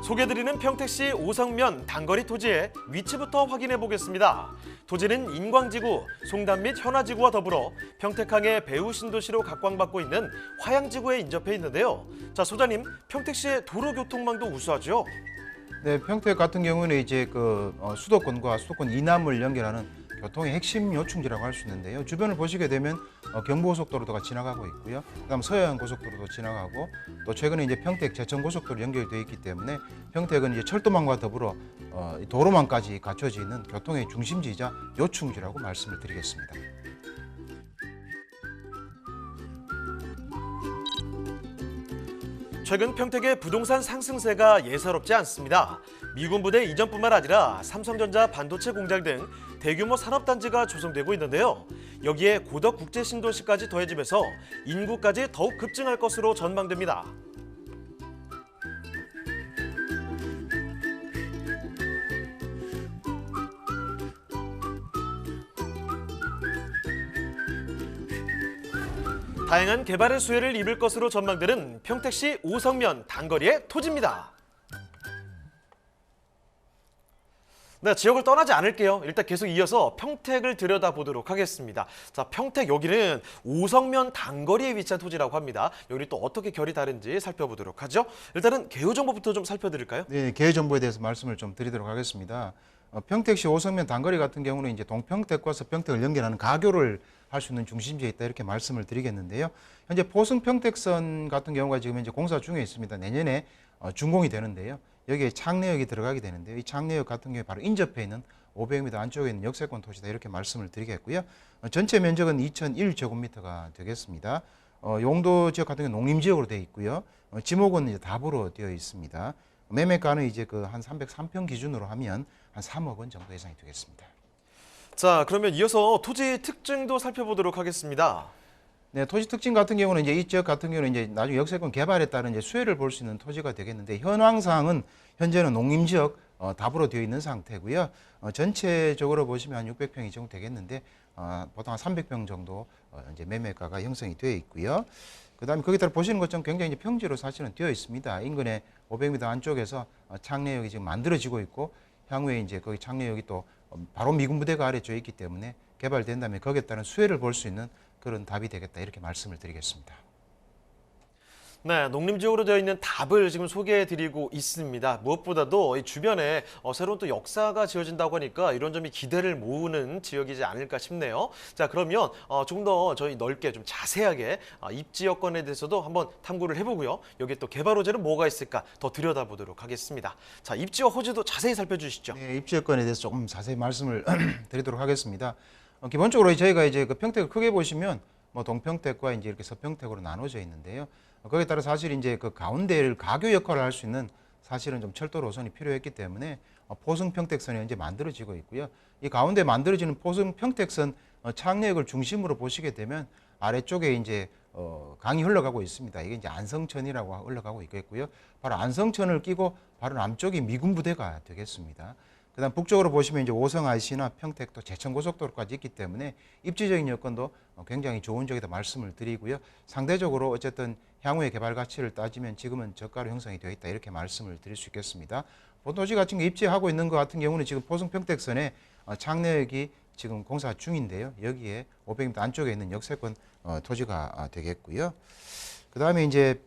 소개해드리는 평택시 오성면 단거리 토지의 위치부터 확인해 보겠습니다. 토지는 인광지구, 송담 및 현화지구와 더불어 평택항의 배후 신도시로 각광받고 있는 화양지구에 인접해 있는데요. 자, 소장님, 평택시의 도로교통망도 우수하죠? 네, 평택 같은 경우는 이제 수도권과 수도권 이남을 연결하는 교통의 핵심 요충지라고 할 수 있는데요. 주변을 보시게 되면 경부고속도로가 지나가고 있고요. 그다음 서해안고속도로도 지나가고 또 최근에 이제 평택 제천고속도로 연결되어 있기 때문에 평택은 이제 철도망과 더불어 도로망까지 갖춰져 있는 교통의 중심지이자 요충지라고 말씀을 드리겠습니다. 최근 평택의 부동산 상승세가 예사롭지 않습니다. 미군 부대 이전뿐만 아니라 삼성전자 반도체 공장 등 대규모 산업단지가 조성되고 있는데요. 여기에 고덕 국제신도시까지 더해지면서 인구까지 더욱 급증할 것으로 전망됩니다. 다양한 개발의 수혜를 입을 것으로 전망되는 평택시 오성면 단거리의 토지입니다. 네, 지역을 떠나지 않을게요. 일단 계속 이어서 평택을 들여다보도록 하겠습니다. 자, 평택 여기는 오성면 단거리에 위치한 토지라고 합니다. 여기 또 어떻게 결이 다른지 살펴보도록 하죠. 일단은 개요 정보부터 좀 살펴드릴까요? 네, 개요 정보에 대해서 말씀을 좀 드리도록 하겠습니다. 평택시 오성면 단거리 같은 경우는 이제 동평택과 서평택을 연결하는 가교를 할 수 있는 중심지에 있다 이렇게 말씀을 드리겠는데요. 현재 포승평택선 같은 경우가 지금 이제 공사 중에 있습니다. 내년에 준공이 되는데요. 여기에 창내역이 들어가게 되는데요. 이 창내역 같은 경우에 바로 인접해 있는 500m 안쪽에 있는 역세권 토지다 이렇게 말씀을 드리겠고요. 전체 면적은 2001제곱미터가 되겠습니다. 용도 지역 같은 경우는 농림지역으로 되어 있고요. 지목은 이제 답으로 되어 있습니다. 매매가는 이제 한 303평 기준으로 하면 한 3억 원 정도 예상이 되겠습니다. 자, 그러면 이어서 토지 특징도 살펴보도록 하겠습니다. 네, 토지 특징 같은 경우는 이제 이 지역 같은 경우는 이제 나중에 역세권 개발에 따른 이제 수혜를 볼 수 있는 토지가 되겠는데 현황상은 현재는 농림지역 답으로 되어 있는 상태고요. 전체적으로 보시면 한 600평이 정도 되겠는데 보통 한 300평 정도 이제 매매가가 형성이 되어 있고요. 그다음에 거기 따라 보시는 것처럼 굉장히 이제 평지로 사실은 되어 있습니다. 인근에 500m 안쪽에서 창내역이 지금 만들어지고 있고 향후에 이제 거기 창내역이 또 바로 미군 부대가 아래쪽에 있기 때문에 개발된다면 거기에 따른 수혜를 볼 수 있는 그런 답이 되겠다 이렇게 말씀을 드리겠습니다. 네, 농림지역으로 되어 있는 답을 지금 소개해드리고 있습니다. 무엇보다도 이 주변에 새로운 또 역사가 지어진다고 하니까 이런 점이 기대를 모으는 지역이지 않을까 싶네요. 자, 그러면 조금 더 저희 넓게 좀 자세하게 입지 여건에 대해서도 한번 탐구를 해보고요. 여기에 또 개발 호재는 뭐가 있을까 더 들여다보도록 하겠습니다. 자, 입지와 호재도 자세히 살펴주시죠. 네, 입지 여건에 대해서 조금 자세히 말씀을 드리도록 하겠습니다. 기본적으로 저희가 이제 그 평택을 크게 보시면 뭐 동평택과 이제 이렇게 서평택으로 나눠져 있는데요. 거기에 따라 사실 이제 그 가운데를 가교 역할을 할 수 있는 사실은 좀 철도 노선이 필요했기 때문에 포승평택선이 현재 만들어지고 있고요. 이 가운데 만들어지는 포승평택선 창내역을 중심으로 보시게 되면 아래쪽에 이제 강이 흘러가고 있습니다. 이게 이제 안성천이라고 흘러가고 있겠고요. 바로 안성천을 끼고 바로 남쪽이 미군 부대가 되겠습니다. 그다음 북쪽으로 보시면 이제 오성 IC나 평택 또 제천 고속도로까지 있기 때문에 입지적인 여건도 굉장히 좋은 쪽이다 말씀을 드리고요. 상대적으로 어쨌든 향후의 개발 가치를 따지면 지금은 저가로 형성이 되어 있다 이렇게 말씀을 드릴 수 있겠습니다. 본토지 같은 거 입지하고 있는 것 같은 경우는 지금 포승 평택선에 창내역이 지금 공사 중인데요. 여기에 500m 안쪽에 있는 역세권 토지가 되겠고요. 그다음에 이제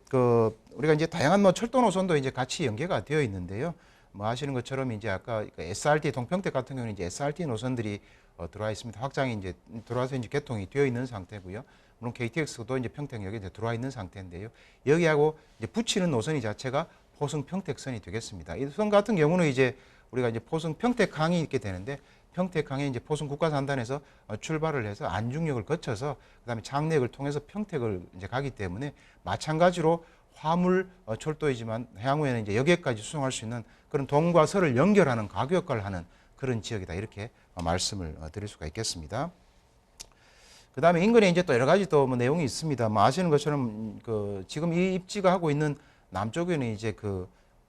우리가 이제 다양한 뭐 철도 노선도 이제 같이 연계가 되어 있는데요. 뭐 아시는 것처럼 이제 아까 SRT 동평택 같은 경우는 이제 SRT 노선들이 들어와 있습니다. 확장이 이제 들어와서 이제 개통이 되어 있는 상태고요. 물론 KTX도 이제 평택역에 이제 들어와 있는 상태인데요. 여기하고 이제 붙이는 노선이 자체가 포승 평택선이 되겠습니다. 이 선 같은 경우는 이제 우리가 이제 포승 평택항이 있게 되는데 평택항에 이제 포승 국가산단에서 출발을 해서 안중역을 거쳐서 그다음에 장내역을 통해서 평택을 이제 가기 때문에 마찬가지로 화물 철도이지만 향후에는 이제 여객까지 수송할 수 있는 그런 동과 서를 연결하는 가교 역할을 하는 그런 지역이다 이렇게 말씀을 드릴 수가 있겠습니다. 그다음에 인근에 이제 또 여러 가지 또 뭐 내용이 있습니다. 뭐 아시는 것처럼 지금 이 입지가 하고 있는 남쪽에는 이제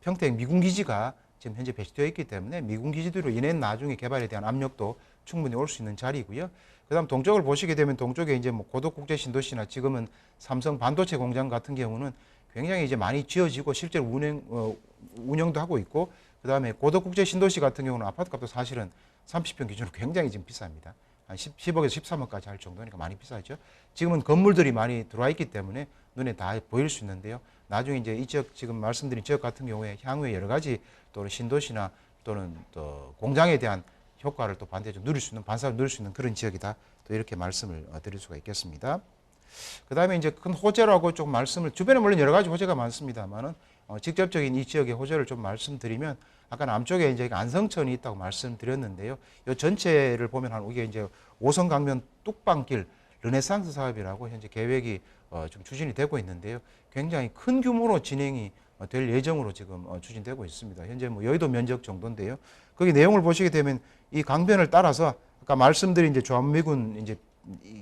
평택 미군 기지가 지금 현재 배치되어 있기 때문에 미군 기지들로 인해 나중에 개발에 대한 압력도 충분히 올 수 있는 자리고요. 그다음 동쪽을 보시게 되면 동쪽에 이제 뭐 고덕국제 신도시나 지금은 삼성 반도체 공장 같은 경우는 굉장히 이제 많이 지어지고 실제로 운영도 하고 있고 그다음에 고덕국제 신도시 같은 경우는 아파트 값도 사실은 30평 기준으로 굉장히 지금 비쌉니다. 한 10억에서 13억까지 할 정도니까 많이 비싸죠. 지금은 건물들이 많이 들어와 있기 때문에 눈에 다 보일 수 있는데요. 나중에 이제 이 지역 지금 말씀드린 지역 같은 경우에 향후에 여러 가지 또 신도시나 또는 또 공장에 대한 효과를 또 반대적으로 누릴 수 있는 반사를 누릴 수 있는 그런 지역이다. 또 이렇게 말씀을 드릴 수가 있겠습니다. 그다음에 이제 큰 호재라고 좀 말씀을 주변에 물론 여러 가지 호재가 많습니다만은 직접적인 이 지역의 호재를 좀 말씀드리면 아까 남쪽에 이제 안성천이 있다고 말씀드렸는데요. 이 전체를 보면 이게 이제 오성 강변 뚝방길 르네상스 사업이라고 현재 계획이 좀 추진이 되고 있는데요. 굉장히 큰 규모로 진행이 될 예정으로 지금 추진되고 있습니다. 현재 뭐 여의도 면적 정도인데요. 거기 내용을 보시게 되면 이 강변을 따라서 아까 말씀드린 이제 주한미군 이제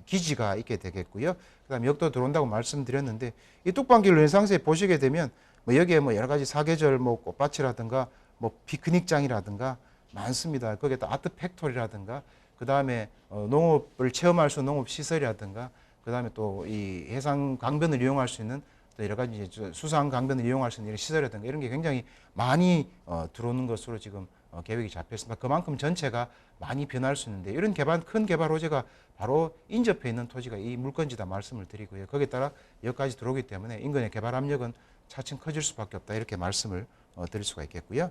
기지가 있게 되겠고요. 그다음에 역도 들어온다고 말씀드렸는데 이 뚝방길 르네상스에 보시게 되면 뭐 여기에 뭐 여러 가지 사계절 뭐 꽃밭이라든가 뭐 피크닉장이라든가 많습니다. 거기에 또 아트 팩토리라든가 그다음에 농업을 체험할 수 있는 농업 시설이라든가 그다음에 또 이 해상 강변을 이용할 수 있는 또 여러 가지 이제 수상 강변을 이용할 수 있는 이런 시설이라든가 이런 게 굉장히 많이 들어오는 것으로 지금 계획이 잡혀 있습니다. 그만큼 전체가 많이 변할 수 있는데 이런 큰 개발 호재가 바로 인접해 있는 토지가 이 물건지다 말씀을 드리고요. 거기에 따라 여기까지 들어오기 때문에 인근의 개발 압력은 차츰 커질 수밖에 없다 이렇게 말씀을 드릴 수가 있겠고요.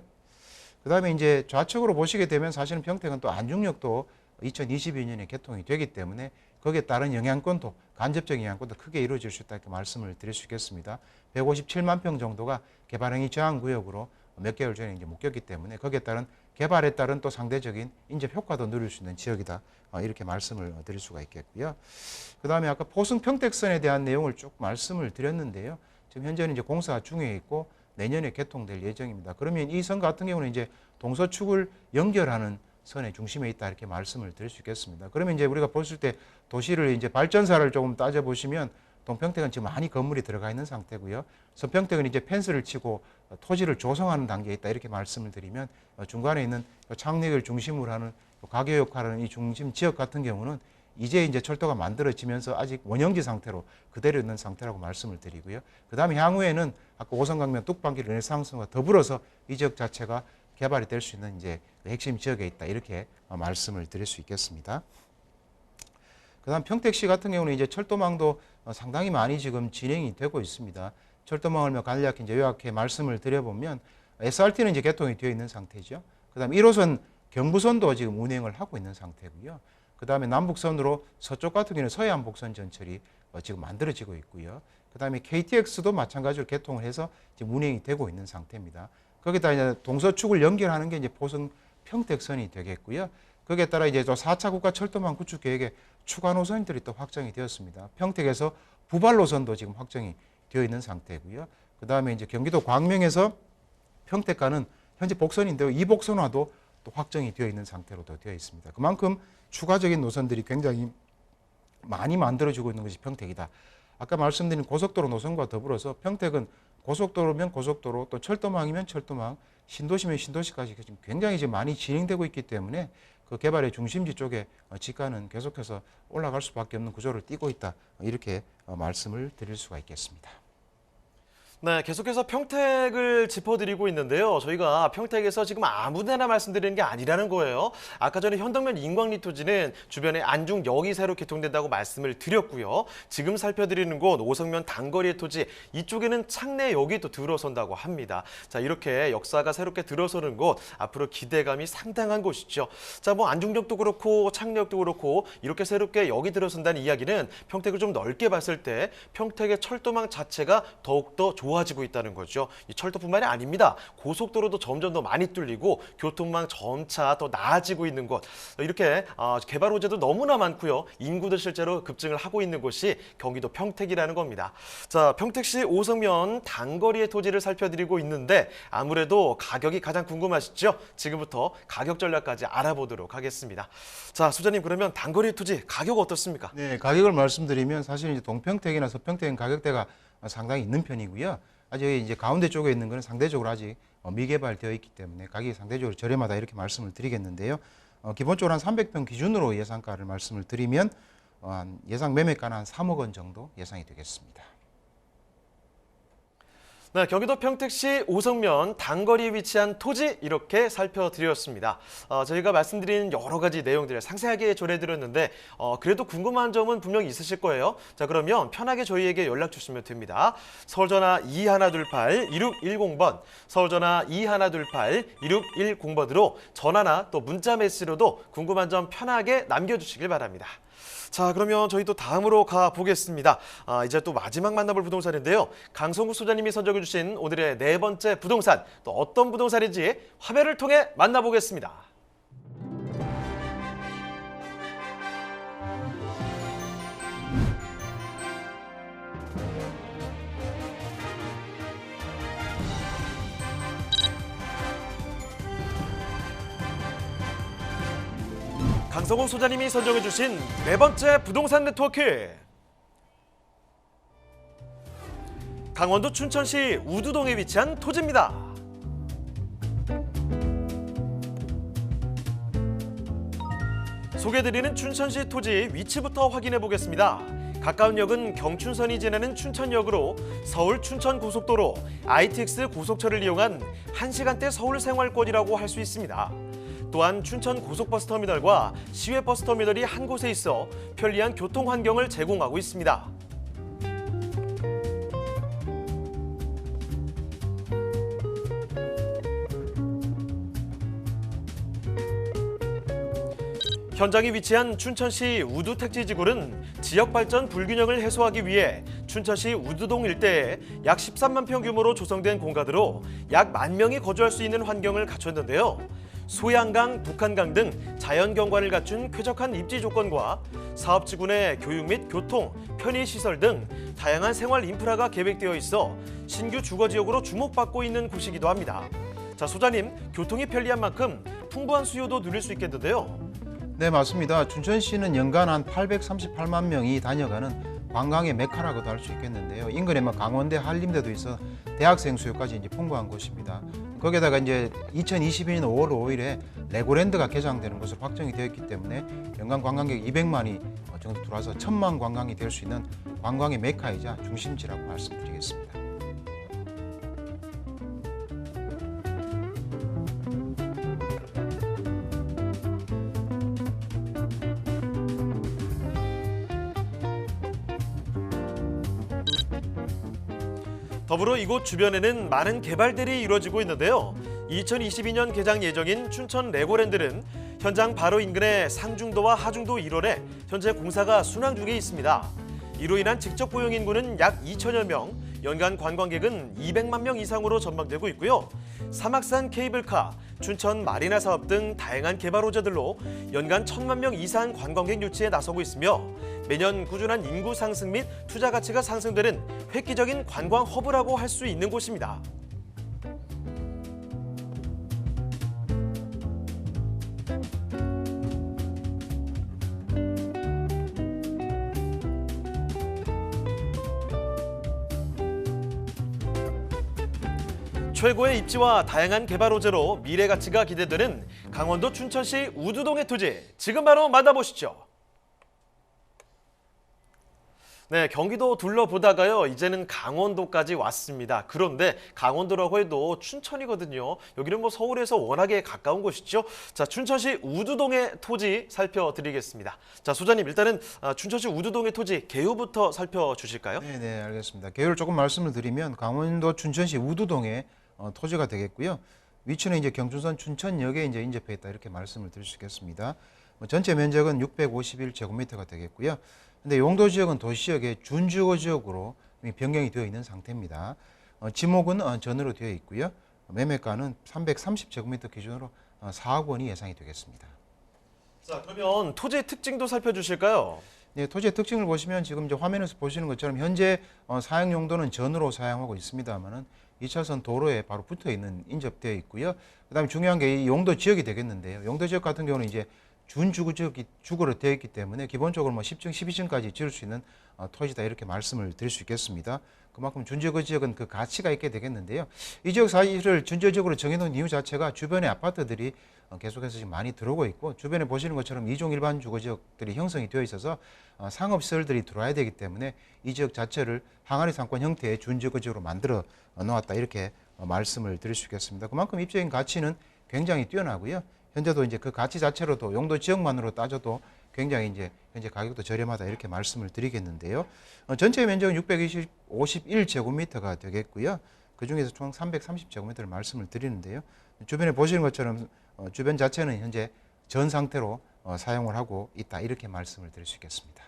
그다음에 이제 좌측으로 보시게 되면 사실은 평택은 또 안중역도 2022년에 개통이 되기 때문에 거기에 따른 영향권도 간접적인 영향권도 크게 이루어질 수 있다 이렇게 말씀을 드릴 수 있겠습니다. 157만 평 정도가 개발행위 저항 구역으로 몇 개월 전에 이제 묶였기 때문에 거기에 따른 개발에 따른 또 상대적인 인접 효과도 누릴 수 있는 지역이다 이렇게 말씀을 드릴 수가 있겠고요. 그다음에 아까 포승 평택선에 대한 내용을 쭉 말씀을 드렸는데요. 지금 현재는 이제 공사 중에 있고 내년에 개통될 예정입니다. 그러면 이 선 같은 경우는 이제 동서축을 연결하는 선의 중심에 있다 이렇게 말씀을 드릴 수 있겠습니다. 그러면 이제 우리가 봤을 때 도시를 이제 발전사를 조금 따져 보시면 동평택은 지금 많이 건물이 들어가 있는 상태고요. 서평택은 이제 펜스를 치고 토지를 조성하는 단계에 있다 이렇게 말씀을 드리면 중간에 있는 창력을 중심으로 하는 가교 역할을 하는 이 중심 지역 같은 경우는 이제 철도가 만들어지면서 아직 원형지 상태로 그대로 있는 상태라고 말씀을 드리고요. 그 다음에 향후에는 아까 오성강변 뚝방길 르네상스와 더불어서 이 지역 자체가 개발이 될 수 있는 이제 핵심 지역에 있다 이렇게 말씀을 드릴 수 있겠습니다. 그다음 평택시 같은 경우는 이제 철도망도 상당히 많이 지금 진행이 되고 있습니다. 철도망을 간략히 이제 요약해 말씀을 드려보면 SRT는 이제 개통이 되어 있는 상태죠. 그다음 1호선 경부선도 지금 운행을 하고 있는 상태고요. 그다음에 남북선으로 서쪽 같은 경우는 서해안복선 전철이 지금 만들어지고 있고요. 그다음에 KTX도 마찬가지로 개통을 해서 지금 운행이 되고 있는 상태입니다. 거기다 이제 동서축을 연결하는 게 이제 포승 평택선이 되겠고요. 거기에 따라 이제 또 4차 국가 철도망 구축 계획에 추가 노선들이 또 확정이 되었습니다. 평택에서 부발 노선도 지금 확정이 되어 있는 상태고요. 그다음에 이제 경기도 광명에서 평택 가는 현재 복선인데요. 이 복선화도 또 확정이 되어 있는 상태로도 되어 있습니다. 그만큼 추가적인 노선들이 굉장히 많이 만들어지고 있는 것이 평택이다. 아까 말씀드린 고속도로 노선과 더불어서 평택은 고속도로면 고속도로, 또 철도망이면 철도망, 신도시면 신도시까지 지금 굉장히 지금 많이 진행되고 있기 때문에 그 개발의 중심지 쪽에 지가는 계속해서 올라갈 수밖에 없는 구조를 띠고 있다, 이렇게 말씀을 드릴 수가 있겠습니다. 네, 계속해서 평택을 짚어드리고 있는데요. 저희가 평택에서 지금 아무데나 말씀드리는 게 아니라는 거예요. 아까 전에 현덕면 인광리토지는 주변에 안중역이 새로 개통된다고 말씀을 드렸고요. 지금 살펴드리는 곳 오성면 단거리의 토지, 이쪽에는 창내역이 또 들어선다고 합니다. 자, 이렇게 역사가 새롭게 들어서는 곳, 앞으로 기대감이 상당한 곳이죠. 자, 뭐 안중역도 그렇고 창내역도 그렇고 이렇게 새롭게 역이 들어선다는 이야기는 평택을 좀 넓게 봤을 때 평택의 철도망 자체가 더욱더 좋아지고 있다는 거죠. 이 철도뿐만이 아닙니다. 고속도로도 점점 더 많이 뚫리고 교통망 점차 더 나아지고 있는 곳, 이렇게 개발 호재도 너무나 많고요. 인구도 실제로 급증을 하고 있는 곳이 경기도 평택이라는 겁니다. 자, 평택시 오성면 단거리의 토지를 살펴드리고 있는데 아무래도 가격이 가장 궁금하시죠? 지금부터 가격 전략까지 알아보도록 하겠습니다. 자, 소장님, 그러면 단거리 토지 가격 어떻습니까? 네, 가격을 말씀드리면 사실 이제 동평택이나 서평택은 가격대가 상당히 있는 편이고요. 아직 이제 가운데 쪽에 있는 것은 상대적으로 아직 미개발되어 있기 때문에 가격이 상대적으로 저렴하다, 이렇게 말씀을 드리겠는데요. 기본적으로 한 300평 기준으로 예상가를 말씀을 드리면 예상 매매가는 한 3억 원 정도 예상이 되겠습니다. 네, 경기도 평택시 오성면 단거리에 위치한 토지 이렇게 살펴드렸습니다. 저희가 말씀드린 여러 가지 내용들을 상세하게 전해드렸는데 그래도 궁금한 점은 분명히 있으실 거예요. 자, 그러면 편하게 저희에게 연락 주시면 됩니다. 서울전화 2128-2610번, 서울전화 2128-2610번으로 전화나 또 문자 메시지로도 궁금한 점 편하게 남겨주시길 바랍니다. 자, 그러면 저희 또 다음으로 가보겠습니다. 이제 또 마지막 만나볼 부동산인데요. 강성구 소장님이 선정해 주신 오늘의 네 번째 부동산, 또 어떤 부동산인지 화면을 통해 만나보겠습니다. 강성호 소장님이 선정해 주신 네 번째 부동산 네트워크. 강원도 춘천시 우두동에 위치한 토지입니다. 소개해드리는 춘천시 토지 위치부터 확인해 보겠습니다. 가까운 역은 경춘선이 지나는 춘천역으로 서울 춘천고속도로, ITX 고속철을 이용한 1시간대 서울 생활권이라고 할 수 있습니다. 또한 춘천 고속버스터미널과 시외버스터미널이 한 곳에 있어 편리한 교통 환경을 제공하고 있습니다. 현장이 위치한 춘천시 우두택지지구는 지역발전 불균형을 해소하기 위해 춘천시 우두동 일대에 약 13만 평 규모로 조성된 공간으로 약 10,000명이 거주할 수 있는 환경을 갖췄는데요. 소양강, 북한강 등 자연경관을 갖춘 쾌적한 입지 조건과 사업지구 내 교육 및 교통, 편의시설 등 다양한 생활 인프라가 계획되어 있어 신규 주거지역으로 주목받고 있는 곳이기도 합니다. 자, 소장님, 교통이 편리한 만큼 풍부한 수요도 누릴 수 있겠는데요. 네, 맞습니다. 춘천시는 연간 한 838만 명이 다녀가는 관광의 메카라고도 할 수 있겠는데요. 인근에 강원대, 한림대도 있어 대학생 수요까지 이제 풍부한 곳입니다. 거기에다가 이제 2022년 5월 5일에 레고랜드가 개장되는 것으로 확정이 되어 있기 때문에 연간 관광객 200만이 정도 들어와서 1,000만 관광이 될 수 있는 관광의 메카이자 중심지라고 말씀드리겠습니다. 더불어 이곳 주변에는 많은 개발들이 이루어지고 있는데요. 2022년 개장 예정인 춘천 레고랜드는 현장 바로 인근의 상중도와 하중도 일원에 현재 공사가 순항 중에 있습니다. 이로 인한 직접 고용 인구는 약 2천여 명, 연간 관광객은 200만 명 이상으로 전망되고 있고요. 사막산 케이블카, 춘천 마리나 사업 등 다양한 개발 호재들로 연간 1,000만 명 이상 관광객 유치에 나서고 있으며 매년 꾸준한 인구 상승 및 투자 가치가 상승되는 획기적인 관광 허브라고 할 수 있는 곳입니다. 최고의 입지와 다양한 개발 호재로 미래 가치가 기대되는 강원도 춘천시 우두동의 토지, 지금 바로 만나보시죠. 네, 경기도 둘러보다가요, 이제는 강원도까지 왔습니다. 그런데 강원도라고 해도 춘천이거든요. 여기는 뭐 서울에서 워낙에 가까운 곳이죠. 자, 춘천시 우두동의 토지 살펴드리겠습니다. 자, 소장님, 일단은 춘천시 우두동의 토지 개요부터 살펴주실까요? 네, 알겠습니다. 개요를 조금 말씀을 드리면 강원도 춘천시 우두동의 토지가 되겠고요. 위치는 이제 경춘선 춘천역에 이제 인접해 있다 이렇게 말씀을 드릴 수 있겠습니다. 전체 면적은 651제곱미터가 되겠고요. 근데 용도 지역은 도시지역의 준주거 지역으로 변경이 되어 있는 상태입니다. 지목은 전으로 되어 있고요. 매매가는 330제곱미터 기준으로 4억 원이 예상이 되겠습니다. 자, 그러면 토지의 특징도 살펴주실까요? 네, 토지의 특징을 보시면 지금 이제 화면에서 보시는 것처럼 현재 사용 용도는 전으로 사용하고 있습니다만은 2차선 도로에 바로 붙어 있는 인접되어 있고요. 그다음에 중요한 게 이 용도 지역이 되겠는데요. 용도 지역 같은 경우는 이제 준주거 지역이 주거로 되어 있기 때문에 기본적으로 뭐 10층, 12층까지 지을 수 있는 토지다 이렇게 말씀을 드릴 수 있겠습니다. 그만큼 준주거 지역은 그 가치가 있게 되겠는데요. 이 지역 사실을 준주거 지역으로 정해놓은 이유 자체가 주변에 아파트들이 계속해서 지금 많이 들어오고 있고 주변에 보시는 것처럼 이종 일반 주거 지역들이 형성이 되어 있어서 상업시설들이 들어와야 되기 때문에 이 지역 자체를 항아리 상권 형태의 준주거 지역으로 만들어 놓았다 이렇게 말씀을 드릴 수 있겠습니다. 그만큼 입지적인 가치는 굉장히 뛰어나고요. 현재도 이제 그 가치 자체로도 용도 지역만으로 따져도 굉장히 이제 현재 가격도 저렴하다 이렇게 말씀을 드리겠는데요. 전체 면적은 651제곱미터가 되겠고요. 그 중에서 총 330제곱미터를 말씀을 드리는데요. 주변에 보시는 것처럼 주변 자체는 현재 전 상태로 사용을 하고 있다 이렇게 말씀을 드릴 수 있겠습니다.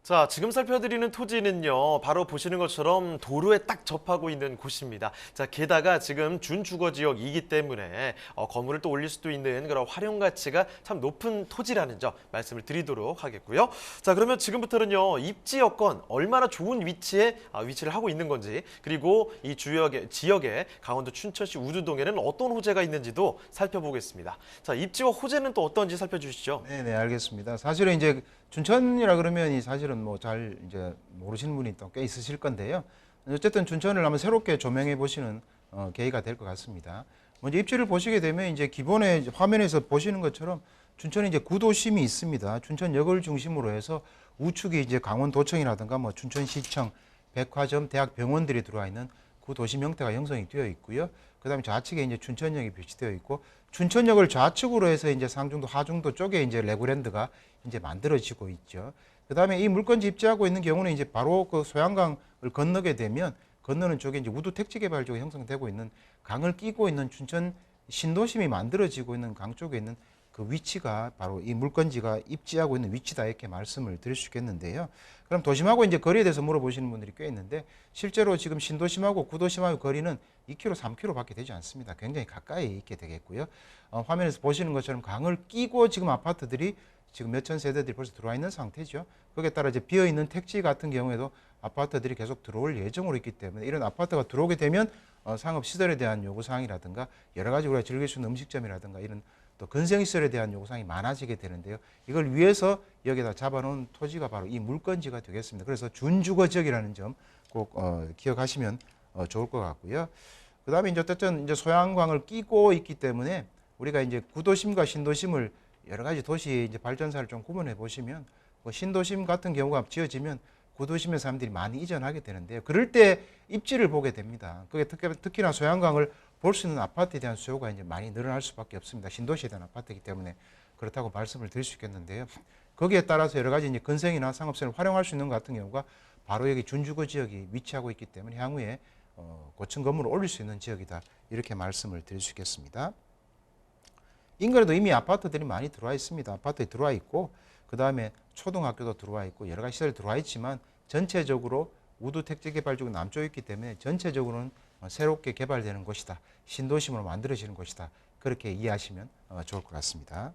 자, 지금 살펴드리는 토지는요, 바로 보시는 것처럼 도로에 딱 접하고 있는 곳입니다. 자, 게다가 지금 준주거지역이기 때문에 건물을 또 올릴 수도 있는 그런 활용 가치가 참 높은 토지라는 점 말씀을 드리도록 하겠고요. 자, 그러면 지금부터는요, 입지 여건 얼마나 좋은 위치에 위치를 하고 있는 건지, 그리고 이 지역에 강원도 춘천시 우두동에는 어떤 호재가 있는지도 살펴보겠습니다. 자, 입지와 호재는 또 어떤지 살펴주시죠. 네, 알겠습니다. 사실은 이제 춘천이라 그러면 사실은 뭐 잘 이제 모르시는 분이 또 꽤 있으실 건데요. 어쨌든 춘천을 한번 새롭게 조명해 보시는 계기가 될 것 같습니다. 먼저 입지를 보시게 되면 이제 기본에 화면에서 보시는 것처럼 춘천에 이제 구도심이 있습니다. 춘천역을 중심으로 해서 우측이 이제 강원도청이라든가 뭐 춘천시청, 백화점, 대학, 병원들이 들어와 있는 구도심 형태가 형성이 되어 있고요. 그다음에 좌측에 이제 춘천역이 배치되어 있고 춘천역을 좌측으로 해서 이제 상중도, 하중도 쪽에 이제 레고랜드가 이제 만들어지고 있죠. 그다음에 이 물건지 입지하고 있는 경우는 이제 바로 그 소양강을 건너게 되면 건너는 쪽에 이제 우두 택지 개발 쪽에 형성되고 있는 강을 끼고 있는 춘천 신도심이 만들어지고 있는 강 쪽에 있는 그 위치가 바로 이 물건지가 입지하고 있는 위치다 이렇게 말씀을 드릴 수 있겠는데요. 그럼 도심하고 이제 거리에 대해서 물어보시는 분들이 꽤 있는데 실제로 지금 신도심하고 구도심하고 거리는 2km, 3km밖에 되지 않습니다. 굉장히 가까이 있게 되겠고요. 화면에서 보시는 것처럼 강을 끼고 지금 아파트들이 지금 몇천 세대들이 벌써 들어와 있는 상태죠. 거기에 따라 이제 비어 있는 택지 같은 경우에도 아파트들이 계속 들어올 예정으로 있기 때문에 이런 아파트가 들어오게 되면 상업 시설에 대한 요구 사항이라든가 여러 가지 우리가 즐길 수 있는 음식점이라든가 이런 또 건설시설에 대한 요구사항이 많아지게 되는데요. 이걸 위해서 여기다 잡아놓은 토지가 바로 이 물건지가 되겠습니다. 그래서 준주거 지역이라는 점 꼭 기억하시면 좋을 것 같고요. 그 다음에 이제 어쨌든 이제 소양강을 끼고 있기 때문에 우리가 이제 구도심과 신도심을 여러 가지 도시 이제 발전사를 좀 구분해 보시면 뭐 신도심 같은 경우가 지어지면 구도심의 사람들이 많이 이전하게 되는데요. 그럴 때 입지를 보게 됩니다. 그게 특히나 소양강을 볼 수 있는 아파트에 대한 수요가 이제 많이 늘어날 수밖에 없습니다. 신도시에 대한 아파트이기 때문에 그렇다고 말씀을 드릴 수 있겠는데요. 거기에 따라서 여러 가지 이제 건설이나 상업성을 활용할 수 있는 것 같은 경우가 바로 여기 준주거 지역이 위치하고 있기 때문에 향후에 고층 건물을 올릴 수 있는 지역이다 이렇게 말씀을 드릴 수 있겠습니다. 인근에도 이미 아파트들이 많이 들어와 있습니다. 아파트에 들어와 있고 그 다음에 초등학교도 들어와 있고 여러 가지 시설이 들어와 있지만 전체적으로 우두 택지 개발 쪽 남쪽에 있기 때문에 전체적으로는 새롭게 개발되는 곳이다. 신도심으로 만들어지는 곳이다. 그렇게 이해하시면 좋을 것 같습니다.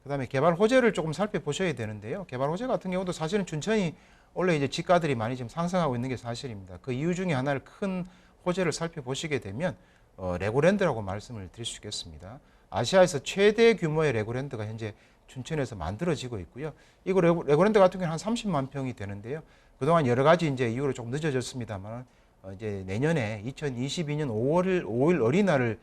그 다음에 개발 호재를 조금 살펴보셔야 되는데요. 개발 호재 같은 경우도 사실은 춘천이 원래 이제 지가들이 많이 지금 상승하고 있는 게 사실입니다. 그 이유 중에 하나를 큰 호재를 살펴보시게 되면 레고랜드라고 말씀을 드릴 수 있겠습니다. 아시아에서 최대 규모의 레고랜드가 현재 춘천에서 만들어지고 있고요. 이거 레고랜드 같은 경우는 한 30만 평이 되는데요. 그동안 여러 가지 이제 이유로 조금 늦어졌습니다만 이제 내년에 2022년 5월 어린이날을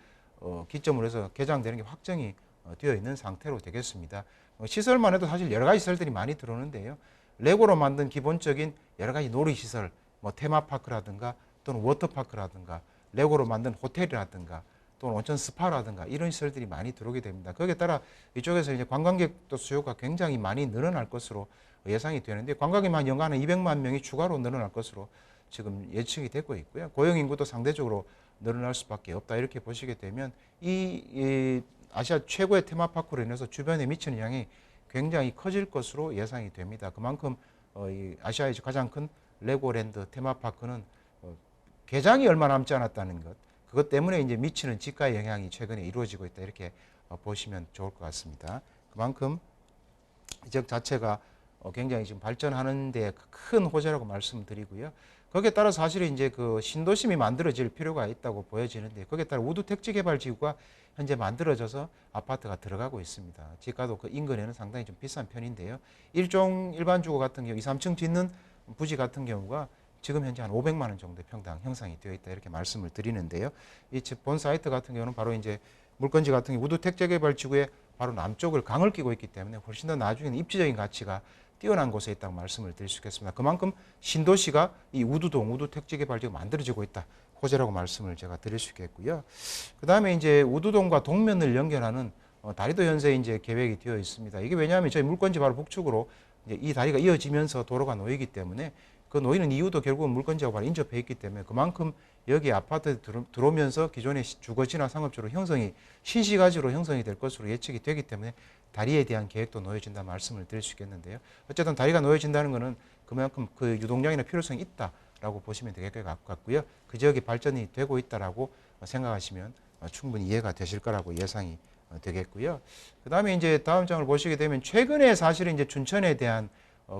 기점으로 해서 개장되는 게 확정이 되어 있는 상태로 되겠습니다. 시설만 해도 사실 여러 가지 시설들이 많이 들어오는데요. 레고로 만든 기본적인 여러 가지 놀이시설, 뭐 테마파크라든가 또는 워터파크라든가 레고로 만든 호텔이라든가 또는 온천 스파라든가 이런 시설들이 많이 들어오게 됩니다. 거기에 따라 이쪽에서 이제 관광객도 수요가 굉장히 많이 늘어날 것으로 예상이 되는데 관광객만 연간 200만 명이 추가로 늘어날 것으로 지금 예측이 되고 있고요. 고용 인구도 상대적으로 늘어날 수밖에 없다 이렇게 보시게 되면 이 아시아 최고의 테마파크로 인해서 주변에 미치는 영향이 굉장히 커질 것으로 예상이 됩니다. 그만큼 이 아시아의 가장 큰 레고랜드 테마파크는 개장이 얼마 남지 않았다는 것, 그것 때문에 이제 미치는 지가 영향이 최근에 이루어지고 있다 이렇게 보시면 좋을 것 같습니다. 그만큼 이 지역 자체가 굉장히 지금 발전하는 데 큰 호재라고 말씀드리고요. 거기에 따라서 사실 이제 그 신도심이 만들어질 필요가 있다고 보여지는데 거기에 따라 우두 택지 개발 지구가 현재 만들어져서 아파트가 들어가고 있습니다. 지가도 그 인근에는 상당히 좀 비싼 편인데요. 일반 주거 같은 경우 2, 3층 짓는 부지 같은 경우가 지금 현재 한 500만 원 정도 평당 형성이 되어 있다 이렇게 말씀을 드리는데요. 이 본 사이트 같은 경우는 바로 이제 물건지 같은 경우 우두 택지 개발 지구의 바로 남쪽을 강을 끼고 있기 때문에 훨씬 더 나중에는 입지적인 가치가 뛰어난 곳에 있다고 말씀을 드릴 수 있겠습니다. 그만큼 신도시가 이 우두동, 우두 택지 개발지가 만들어지고 있다. 호재라고 말씀을 제가 드릴 수 있겠고요. 그 다음에 이제 우두동과 동면을 연결하는 다리도 현재 이제 계획이 되어 있습니다. 이게 왜냐하면 저희 물건지 바로 북쪽으로 이제 이 다리가 이어지면서 도로가 놓이기 때문에 그 놓이는 이유도 결국은 물건지하고 바로 인접해 있기 때문에 그만큼 여기 아파트에 들어오면서 기존의 주거지나 상업지로 형성이 신시가지로 형성이 될 것으로 예측이 되기 때문에 다리에 대한 계획도 놓여진다 말씀을 드릴 수 있겠는데요. 어쨌든 다리가 놓여진다는 것은 그만큼 그 유동량이나 필요성이 있다라고 보시면 될 것 같고요. 그 지역이 발전이 되고 있다라고 생각하시면 충분히 이해가 되실 거라고 예상이 되겠고요. 그 다음에 이제 다음 장을 보시게 되면 최근에 사실은 이제 춘천에 대한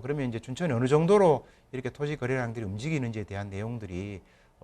그러면 이제 춘천이 어느 정도로 이렇게 토지 거래량들이 움직이는지에 대한 내용들이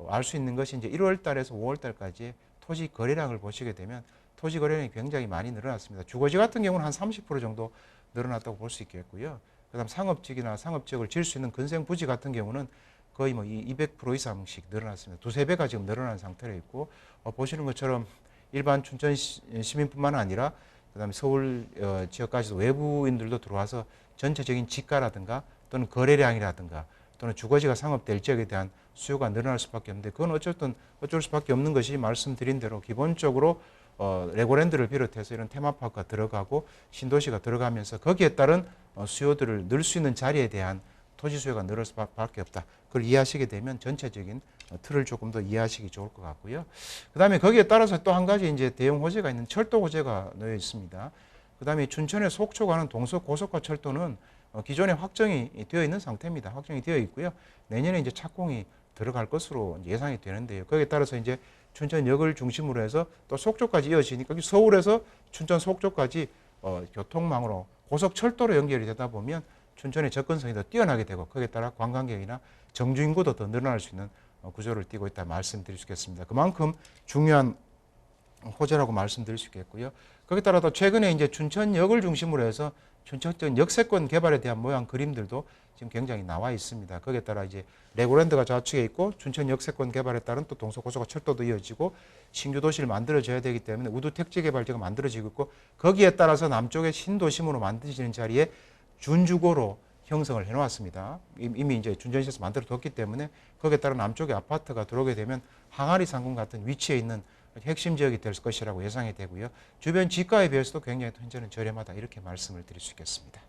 알 수 있는 것이 이제 1월 달에서 5월 달까지 토지 거래량을 보시게 되면 토지 거래량이 굉장히 많이 늘어났습니다. 주거지 같은 경우는 한 30% 정도 늘어났다고 볼 수 있겠고요. 그다음 상업지역이나 상업지역을 지을 수 있는 근생 부지 같은 경우는 거의 뭐 200% 이상씩 늘어났습니다. 두세 배가 지금 늘어난 상태로 있고 보시는 것처럼 일반 춘천 시민뿐만 아니라 그다음에 서울 지역까지도 외부인들도 들어와서 전체적인 지가라든가 또는 거래량이라든가 또는 주거지가 상업될 지역에 대한 수요가 늘어날 수밖에 없는데 그건 어쩔 수밖에 없는 것이 말씀드린 대로 기본적으로 레고랜드를 비롯해서 이런 테마파크가 들어가고 신도시가 들어가면서 거기에 따른 수요들을 넣을 수 있는 자리에 대한 토지 수요가 늘을 수밖에 없다. 그걸 이해하시게 되면 전체적인 틀을 조금 더 이해하시기 좋을 것 같고요. 그다음에 거기에 따라서 또 한 가지 이제 대형 호재가 있는 철도 호재가 놓여 있습니다. 그다음에 춘천의 속초 가는 동서 고속화 철도는 기존에 확정이 되어 있는 상태입니다. 확정이 되어 있고요. 내년에 이제 착공이 들어갈 것으로 예상이 되는데요. 거기에 따라서 이제 춘천역을 중심으로 해서 또 속초까지 이어지니까 서울에서 춘천 속초까지 교통망으로 고속철도로 연결이 되다 보면 춘천의 접근성이 더 뛰어나게 되고 거기에 따라 관광객이나 정주 인구도 더 늘어날 수 있는 구조를 띠고 있다 말씀드릴 수 있겠습니다. 그만큼 중요한 호재라고 말씀드릴 수 있겠고요. 거기에 따라 또 최근에 이제 춘천역을 중심으로 해서 춘천 역세권 개발에 대한 모양 그림들도 지금 굉장히 나와 있습니다. 거기에 따라 이제 레고랜드가 좌측에 있고 춘천 역세권 개발에 따른 또 동서고속화 철도도 이어지고 신규 도시를 만들어져야 되기 때문에 우두 택지 개발지가 만들어지고 있고 거기에 따라서 남쪽의 신도심으로 만들어지는 자리에 준주거로 형성을 해놓았습니다. 이미 이제 준전시에서 만들어뒀기 때문에 거기에 따라 남쪽에 아파트가 들어오게 되면 항아리 상권 같은 위치에 있는 핵심 지역이 될 것이라고 예상이 되고요. 주변 지가에 비해서도 굉장히 현재는 저렴하다 이렇게 말씀을 드릴 수 있겠습니다.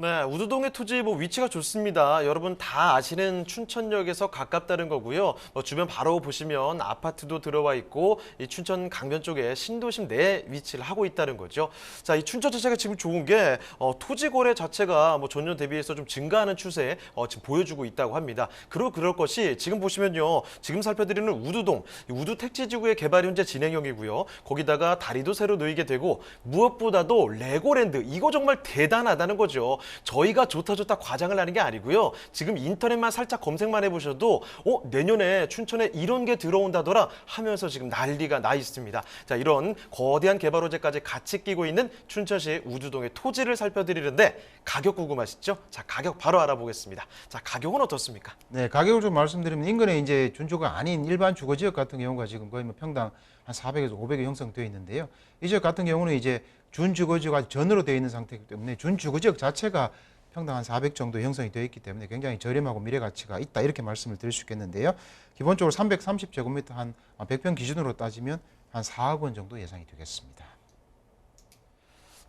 네, 우두동의 토지 위치가 좋습니다. 여러분 다 아시는 춘천역에서 가깝다는 거고요. 주변 바로 보시면 아파트도 들어와 있고 이 춘천 강변 쪽에 신도심 내 위치를 하고 있다는 거죠. 자, 이 춘천 자체가 지금 좋은 게 토지 거래 자체가 전년 대비해서 좀 증가하는 추세 지금 보여주고 있다고 합니다. 그리고 그럴 것이 지금 보시면요, 지금 살펴드리는 우두동, 우두 택지지구의 개발이 현재 진행형이고요. 거기다가 다리도 새로 놓이게 되고 무엇보다도 레고랜드 이거 정말 대단하다는 거죠. 저희가 좋다 과장을 하는 게 아니고요. 지금 인터넷만 살짝 검색만 해보셔도 내년에 춘천에 이런 게 들어온다더라 하면서 지금 난리가 나 있습니다. 자, 이런 거대한 개발 호재까지 같이 끼고 있는 춘천시 우두동의 토지를 살펴드리는데 가격 궁금하시죠? 자, 가격 바로 알아보겠습니다. 자, 가격은 어떻습니까? 네, 가격을 좀 말씀드리면 인근에 이제 준주가 아닌 일반 주거 지역 같은 경우가 지금 거의 뭐 평당 한 400에서 500에 형성되어 있는데요. 이 지역 같은 경우는 이제 준주거지역 전으로 되어 있는 상태이기 때문에 준주거지역 자체가 평당 한 400 정도 형성이 되어 있기 때문에 굉장히 저렴하고 미래 가치가 있다 이렇게 말씀을 드릴 수 있겠는데요. 기본적으로 330제곱미터 한 100평 기준으로 따지면 한 4억 원 정도 예상이 되겠습니다.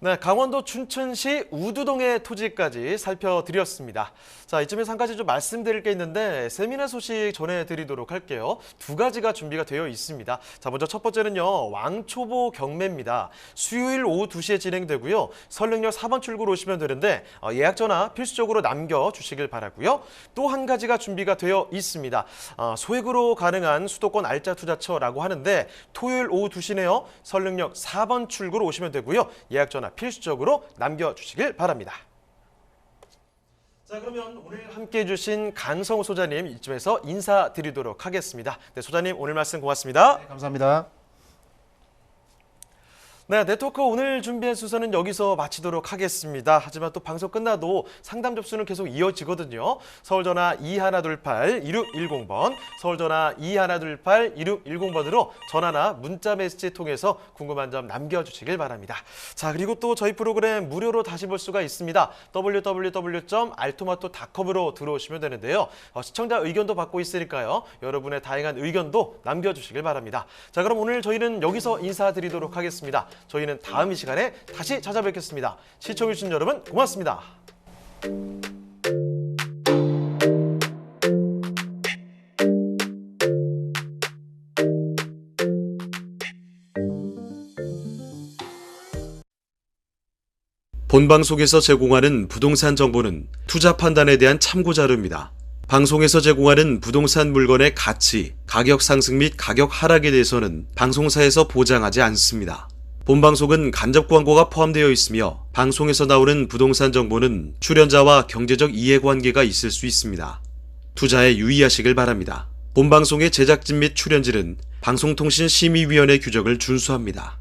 네, 강원도 춘천시 우두동의 토지까지 살펴드렸습니다. 자, 이쯤에서 한 가지 좀 말씀드릴 게 있는데 세미나 소식 전해드리도록 할게요. 두 가지가 준비가 되어 있습니다. 자, 먼저 첫 번째는요, 왕초보 경매입니다. 수요일 오후 2시에 진행되고요. 설릉역 4번 출구로 오시면 되는데 예약 전화 필수적으로 남겨주시길 바라고요. 또 한 가지가 준비가 되어 있습니다. 소액으로 가능한 수도권 알짜 투자처라고 하는데 토요일 오후 2시네요. 설릉역 4번 출구로 오시면 되고요. 예약 전화 필수적으로 남겨주시길 바랍니다. 자, 그러면 오늘 함께해 주신 강성우 소장님 이쯤에서 인사드리도록 하겠습니다. 네, 소장님 오늘 말씀 고맙습니다. 네, 감사합니다. 네, 네트워크 오늘 준비한 순서는 여기서 마치도록 하겠습니다. 하지만 또 방송 끝나도 상담 접수는 계속 이어지거든요. 서울전화 2128-2610번, 서울전화 2128-2610번으로 전화나 문자 메시지 통해서 궁금한 점 남겨주시길 바랍니다. 자, 그리고 또 저희 프로그램 무료로 다시 볼 수가 있습니다. www.altomato.com으로 들어오시면 되는데요. 시청자 의견도 받고 있으니까요. 여러분의 다양한 의견도 남겨주시길 바랍니다. 자, 그럼 오늘 저희는 여기서 인사드리도록 하겠습니다. 저희는 다음 이 시간에 다시 찾아뵙겠습니다. 시청해주신 여러분 고맙습니다. 본방송에서 제공하는 부동산 정보는 투자 판단에 대한 참고 자료입니다. 방송에서 제공하는 부동산 물건의 가치, 가격 상승 및 가격 하락에 대해서는 방송사에서 보장하지 않습니다. 본방송은 간접 광고가 포함되어 있으며 방송에서 나오는 부동산 정보는 출연자와 경제적 이해관계가 있을 수 있습니다. 투자에 유의하시길 바랍니다. 본방송의 제작진 및 출연진은 방송통신심의위원회 규정을 준수합니다.